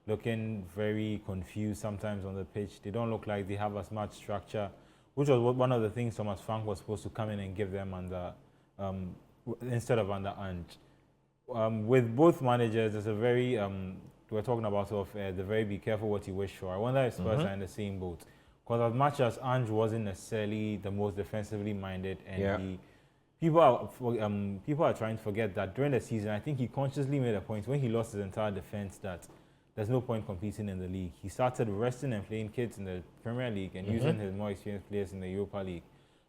looking very confused sometimes on the pitch. They don't look like they have as much structure, which was one of the things Thomas Frank was supposed to come in and give them under instead of under Ange. With both managers, there's a very we're talking about the very be careful what you wish for. I wonder if Spurs are in the same boat, because as much as Ange wasn't necessarily the most defensively minded, and people are trying to forget that during the season, I think he consciously made a point when he lost his entire defense that there's no point competing in the league. He started resting and playing kids in the Premier League and using his more experienced players in the Europa League.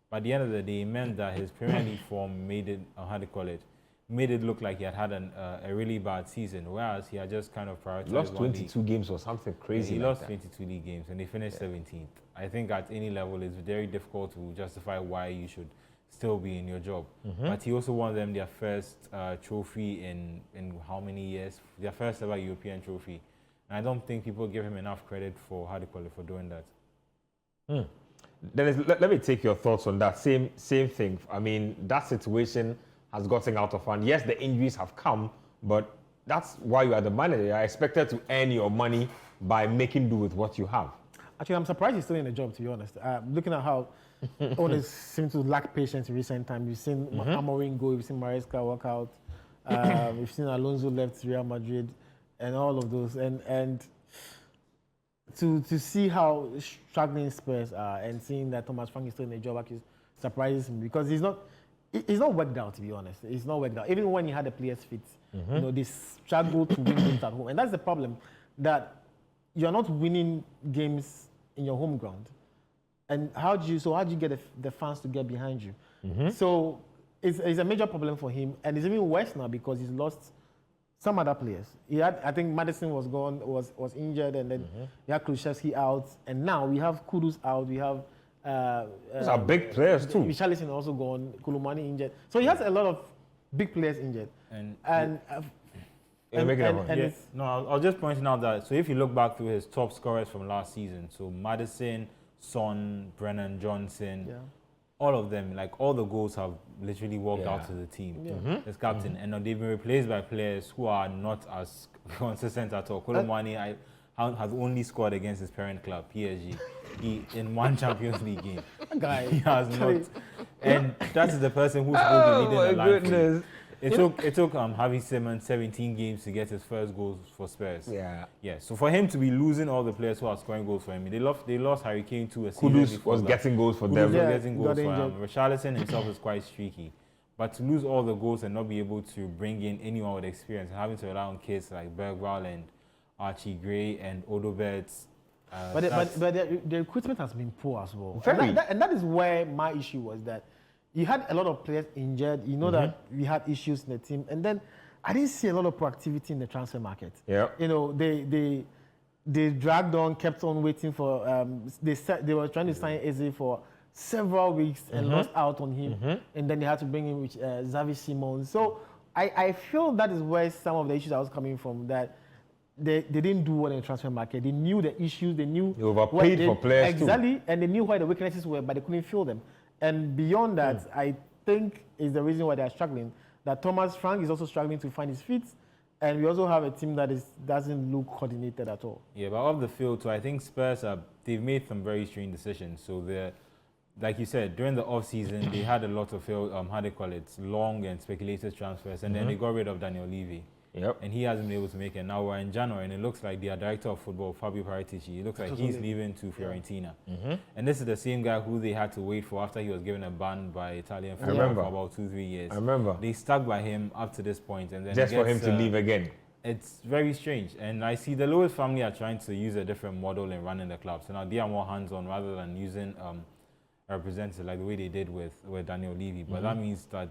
But at the end of the day, it meant that his Premier League form made it look like he had a really bad season, whereas he had just kind of prioritized. He lost 22 games or something crazy. Yeah, he lost 22 league games and they finished 17th. I think at any level, it's very difficult to justify why you should still be in your job. But he also won them their first trophy in how many years? Their first ever European trophy. And I don't think people give him enough credit for for doing that. Let me take your thoughts on that. Same thing. I mean, that situation has gotten out of hand. Yes, the injuries have come, but that's why you are the manager. You are expected to earn your money by making do with what you have. Actually, I'm surprised he's still in the job, to be honest. Looking at how owners seem to lack patience in recent times. You've seen Amorim go, you've seen Maresca walk out, you've seen Alonso left Real Madrid, and all of those. And to see how struggling Spurs are and seeing that Thomas Frank is still in the job actually surprises me, because he's not worked out, to be honest. He's not worked out. Even when he had the players fit, they struggle to win games at home. And that's the problem, that you're not winning games in your home ground. And how do you get the fans to get behind you? So it's a major problem for him, and it's even worse now because he's lost some other players. I think Maddison was gone, was injured, and then you had Kulusevski out, and now we have Kudus out. We have those are big players too. Richarlison also gone. Kulumani injured. So he has a lot of big players injured. I'll just point out that, so if you look back through his top scorers from last season, so Maddison, Son, Brennan Johnson, all of them, like all the goals have literally walked out to the team as captain, and they've been replaced by players who are not as consistent at all. Kulumani has only scored against his parent club, PSG, in one Champions League game. He has not, and that's the person who's supposed to be leading the line. Goodness. It took Javi Simons 17 games to get his first goals for Spurs. Yeah. So for him to be losing all the players who are scoring goals for him, they lost Harry Kane to a season. Kudus was getting goals for them. Getting goals for him. Richarlison himself is quite streaky, but to lose all the goals and not be able to bring in anyone with experience, and having to rely on kids like Bergwall and Archie Gray and Odobert. But the recruitment has been poor as well. Very. And that is where my issue was, that you had a lot of players injured. You know that we had issues in the team, and then I didn't see a lot of proactivity in the transfer market. They dragged on, kept on waiting for. They were trying to sign Eze for several weeks and lost out on him, and then they had to bring in Xavi Simons. So I feel that is where some of the issues I was coming from. That they didn't do well in the transfer market. They knew the issues. They knew they overpaid for players exactly, and they knew where the weaknesses were, but they couldn't fill them. And beyond that, I think is the reason why they are struggling. That Thomas Frank is also struggling to find his feet, and we also have a team that doesn't look coordinated at all. Yeah, but off the field, so I think Spurs they've made some very strange decisions. So they're, like you said, during the off season, they had a lot of long and speculated transfers, and then they got rid of Daniel Levy. Yep. and he hasn't been able to make it. Now we're in January, and it looks like their director of football, Fabio Paratici, it looks like he's leaving to Fiorentina. And this is the same guy who they had to wait for after he was given a ban by Italian football for about 2-3 years. I remember. They stuck by him up to this point, and then Just for him to leave again. It's very strange. And I see the Lewis family are trying to use a different model in running the club. So now they are more hands-on rather than using a representative like the way they did with Daniel Levy. But that means that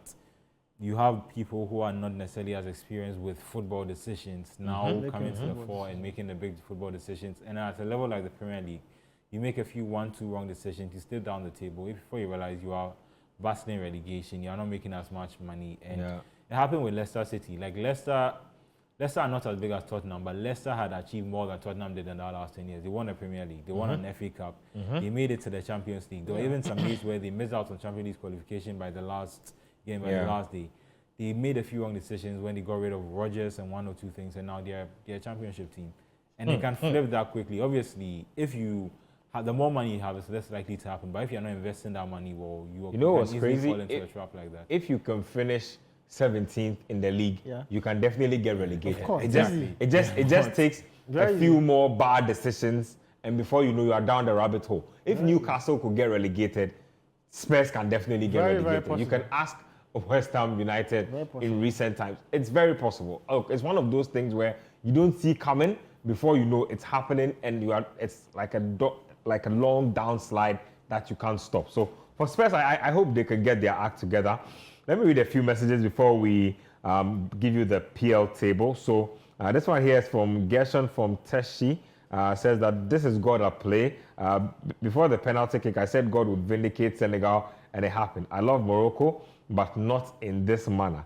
you have people who are not necessarily as experienced with football decisions now coming to the fore and making the big football decisions. And at a level like the Premier League, you make a few 1-2 wrong decisions, you stay down the table. Before you realize you are battling relegation, you are not making as much money. And it happened with Leicester City. Like Leicester are not as big as Tottenham, but Leicester had achieved more than Tottenham did in the last 10 years. They won the Premier League. They won an FA Cup. They made it to the Champions League. There were even some years where they missed out on Champions League qualification by the last game, by the last day. They made a few wrong decisions when they got rid of Rodgers and 1 or 2 things, and now they're a championship team. And they can flip that quickly. Obviously, if you have the more money you have, it's less likely to happen. But if you're not investing that money, well, you know what's can easily crazy? fall into a trap like that. If you can finish 17th in the league, you can definitely get relegated. Of course, it just takes a few more bad decisions, and before you know, you are down the rabbit hole. If Newcastle could get relegated, Spurs can definitely get relegated. You can ask West Ham United in recent times. It's very possible. Look, it's one of those things where you don't see coming, before you know it's happening, and it's like a long downslide that you can't stop. So for Spurs, I hope they can get their act together. Let me read a few messages before we give you the PL table. So this one here is from Gershon from Teshi. Says that this is God at play. Before the penalty kick, I said God would vindicate Senegal, and it happened. I love Morocco, but not in this manner.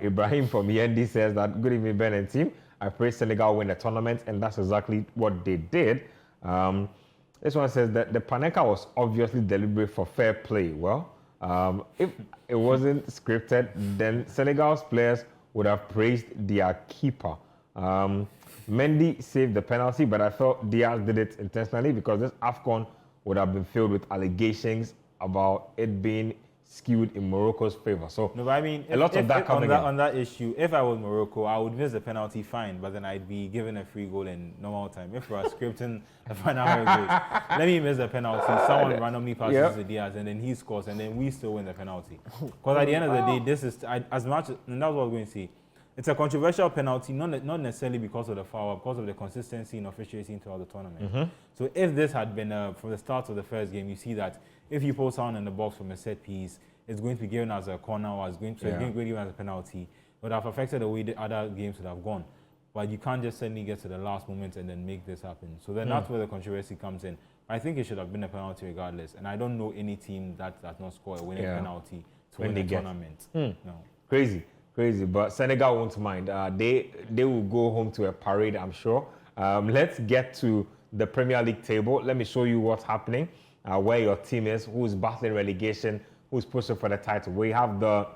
Ibrahim from Yendi says that, good evening, Ben and team. I pray Senegal win the tournament, and that's exactly what they did. This one says that the Panenka was obviously deliberate for fair play. Well, if it wasn't scripted, then Senegal's players would have praised their keeper. Mendy saved the penalty, but I felt Diaz did it intentionally because this AFCON would have been filled with allegations about it being skewed in Morocco's favor. So no, but I mean, a lot of that coming on that issue. If I was Morocco, I would miss the penalty, fine, but then I'd be given a free goal in normal time. If we're scripting the final let me miss the penalty. Someone randomly passes to Diaz, and then he scores, and then we still win the penalty. Because at the end of the day, this is as much, and that's what we're going to see. It's a controversial penalty, not necessarily because of the foul, because of the consistency in officiating throughout the tournament. So if this had been from the start of the first game, you see that if you post someone in the box from a set piece, it's going to be given as a corner or it's going to be given as a penalty. It would have affected the way the other games would have gone. But you can't just suddenly get to the last moment and then make this happen. So then that's where the controversy comes in. I think it should have been a penalty regardless. And I don't know any team that does not score a winning penalty to win the tournament. No. Crazy. But Senegal won't mind. They will go home to a parade, I'm sure. Let's get to the Premier League table. Let me show you what's happening, where your team is, who's battling relegation, who's pushing for the title. We have the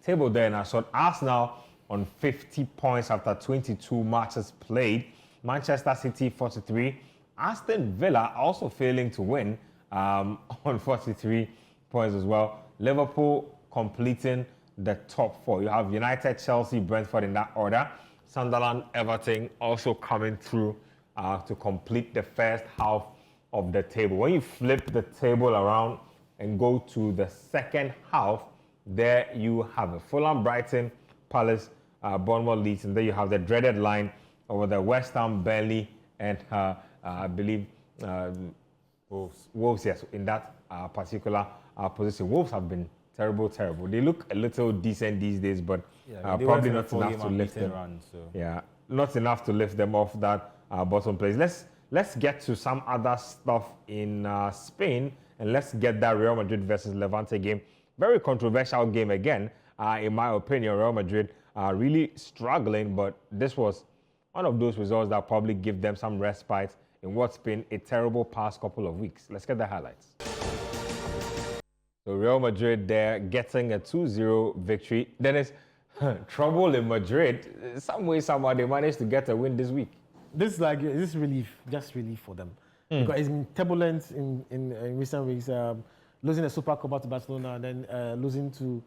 table there in our shot. Arsenal on 50 points after 22 matches played. Manchester City 43. Aston Villa also failing to win on 43 points as well. Liverpool completing the top 4. You have United, Chelsea, Brentford in that order. Sunderland, Everton also coming through to complete the first half of the table. When you flip the table around and go to the second half, there you have it. Fulham, Brighton, Palace, Bournemouth, Leeds, and there you have the dreaded line over the West Ham, Burnley, and I believe Wolves, yes, in that particular position. Wolves have been terrible. They look a little decent these days, but probably not enough to lift them. Yeah, not enough to lift them off that bottom place. Let's get to some other stuff in Spain, and let's get that Real Madrid versus Levante game. Very controversial game again, in my opinion. Real Madrid are really struggling, but this was one of those results that probably give them some respite in what's been a terrible past couple of weeks. Let's get the highlights. So Real Madrid there getting a 2-0 victory. Then it's trouble in Madrid. Some way, somehow they managed to get a win this week. This is relief, just relief for them. Because it's been turbulent in recent weeks. Losing the Super Copa to Barcelona and then losing to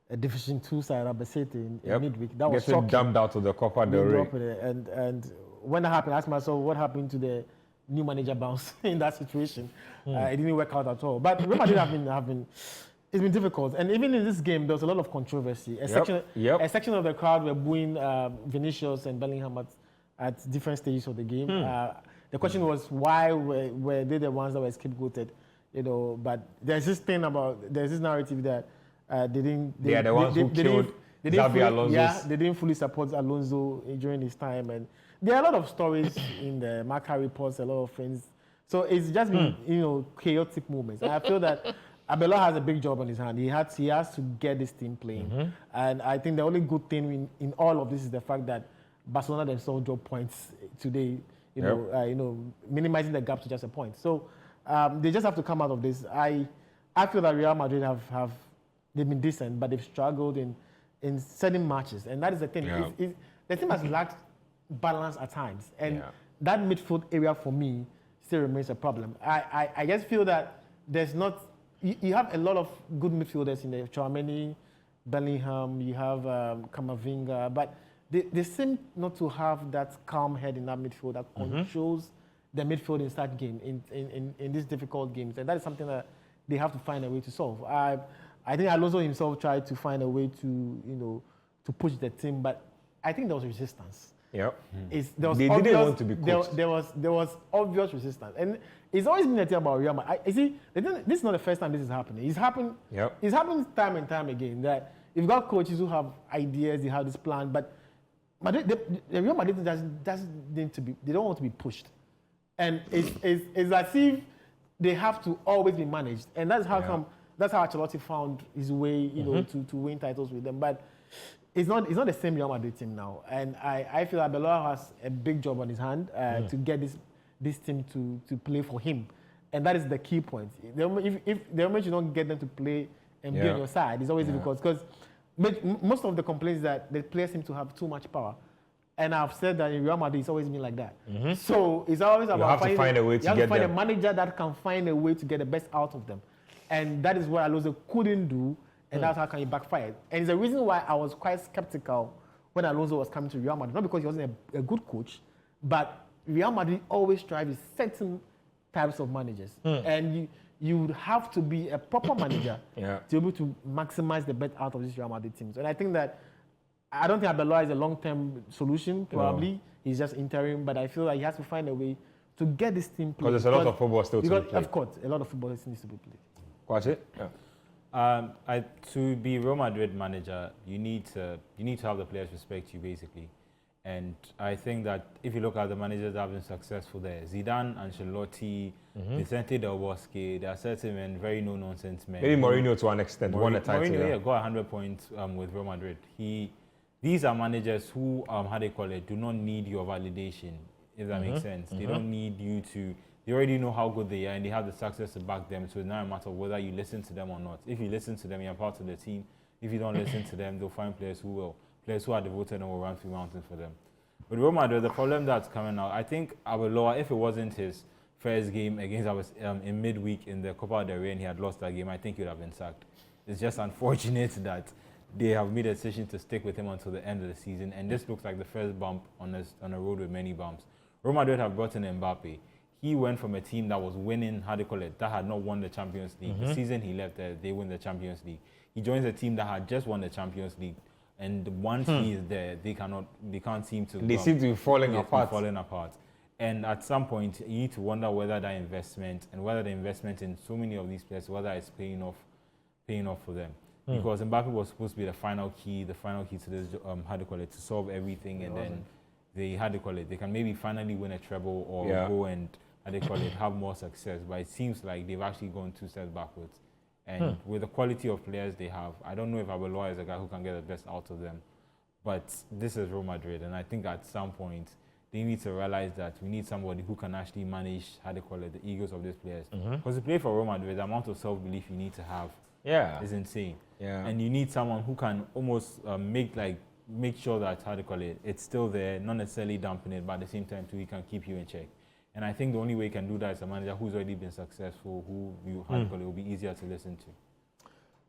a Division 2 side, Albacete, in midweek. That was Getting shocking. dumped out to the Copa del Rey. And when that happened, I asked myself, what happened to the new manager bounce in that situation? It didn't work out at all. But Real Madrid it's been difficult. And even in this game, there was a lot of controversy. A section of the crowd were booing Vinicius and Bellingham at different stages of the game. The question was, why were they the ones that were scapegoated? But there's this narrative that they are the ones who killed Xabi Alonso. Yeah, they didn't fully support Alonso during his time. And there are a lot of stories in the Marca reports, a lot of things. So it's just been, chaotic moments. And I feel that Abelard has a big job on his hand. He has to get this team playing. And I think the only good thing in all of this is the fact that Barcelona themselves dropped points today, minimizing the gap to just a point. So they just have to come out of this. I feel that Real Madrid they've been decent, but they've struggled in certain matches. And that is the thing. Yeah. The team has lacked balance at times. And that midfield area for me still remains a problem. I just feel that there's not... You have a lot of good midfielders in there. Tchouaméni, Bellingham, you have Camavinga, but they seem not to have that calm head in that midfield that controls the midfield in that game, in these difficult games. And that is something that they have to find a way to solve. I think Alonso himself tried to find a way to push the team, but I think there was resistance. Yep. They didn't want to be coached. There was obvious resistance. And it's always been a thing about Real Madrid. This is not the first time this is happening. It's happened time and time again that you've got coaches who have ideas, they have this plan, but the Real Madrid they don't want to be pushed. And it's as if they have to always be managed. And that's how Ancelotti found his way, to win titles with them. But it's not the same Real Madrid team now. And I feel that Abelard has a big job on his hand to get this team to play for him. And that is the key point. If the moment you don't get them to play and be on your side, it's always difficult. Because most of the complaints that the players seem to have too much power. And I've said that in Real Madrid, it's always been like that. So it's always about find a way to get them. You have to find a manager that can find a way to get the best out of them. And that is what Alonso couldn't do, and that's how he backfired. And it's the reason why I was quite skeptical when Alonso was coming to Real Madrid. Not because he wasn't a good coach, but Real Madrid always strives with certain types of managers. And you would have to be a proper manager to be able to maximize the best out of these Real Madrid teams. And I think that I don't think Abelard is a long-term solution, probably. No. He's just interim, but I feel like he has to find a way to get this team played. Because there's a lot of football still to be played. Of course, a lot of football needs to be played. Watch it? Yeah. To be Real Madrid manager, you need to have the players respect you, basically. And I think that if you look at the managers that have been successful there, Zidane, Ancelotti, Vicente Del Bosque, they are certain men, very no-nonsense men. Maybe Mourinho to an extent, won a title. Mourinho, got 100 points with Real Madrid. These are managers who, do not need your validation, if that makes sense. They don't need you to, they already know how good they are and they have the success to back them. So it's not a matter of whether you listen to them or not. If you listen to them, you're part of the team. If you don't listen to them, they'll find players who will. Players who are devoted and will run through mountains for them. But Real Madrid, the problem that's coming out, I think Abelard, if it wasn't his first game against us in midweek in the Copa del Rey and he had lost that game, I think he would have been sacked. It's just unfortunate that they have made a decision to stick with him until the end of the season, and this looks like the first bump on a road with many bumps. Real Madrid have brought in Mbappe. He went from a team that was winning, that had not won the Champions League. The season he left there, they win the Champions League. He joins a team that had just won the Champions League, and once he is there, they can't seem to. They seem to be falling apart. And at some point, you need to wonder whether that investment and whether the investment in so many of these players, whether it's paying off for them. Because Mbappe was supposed to be the final key to this, to solve everything, and then they can maybe finally win a treble or go and, have more success. But it seems like they've actually gone 2 steps backwards. And with the quality of players they have, I don't know if Abelard is a guy who can get the best out of them. But this is Real Madrid, and I think at some point, they need to realize that we need somebody who can actually manage, the egos of these players. Because to play for Real Madrid, the amount of self-belief you need to have is insane. And you need someone who can almost make sure that, it's still there, not necessarily dampen it, but at the same time, too, he can keep you in check. And I think the only way you can do that is a manager who's already been successful, who it will be easier to listen to.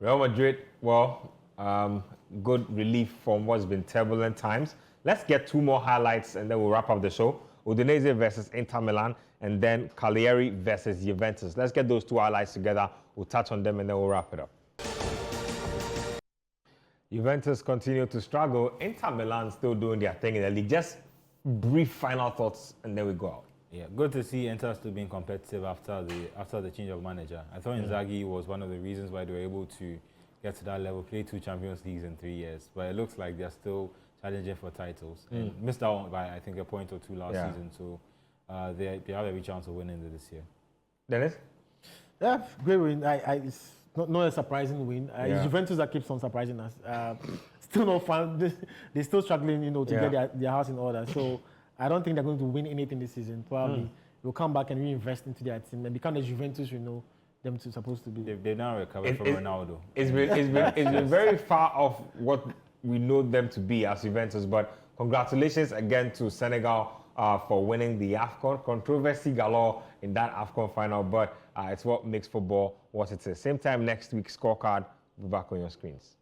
Real Madrid, well, Good relief from what's been turbulent times. Let's get 2 more highlights and then we'll wrap up the show. Udinese versus Inter Milan and then Cagliari versus Juventus. Let's get those 2 highlights together. We'll touch on them and then we'll wrap it up. Juventus continue to struggle. Inter Milan still doing their thing in the league. Just brief final thoughts and then we go out. Yeah, good to see Inter still being competitive after the change of manager. I thought Inzaghi was one of the reasons why they were able to get to that level, play 2 Champions Leagues in 3 years. But it looks like they're still challenging for titles. And missed out by, I think, a point or 2 last season. So they have every chance of winning this year. Dennis? Yeah, great win. It's not a surprising win. It's Juventus that keeps on surprising us. Still no fun. They're still struggling, to get their house in order. So I don't think they're going to win anything this season. Probably they'll come back and reinvest into their team and become the Juventus them to supposed to be. They've now recovered from Ronaldo. It's been very far off what we know them to be as Juventus. But congratulations again to Senegal for winning the AFCON. Controversy galore in that AFCON final, but it's what makes football what it is. Same time next week, Scorecard will be back on your screens.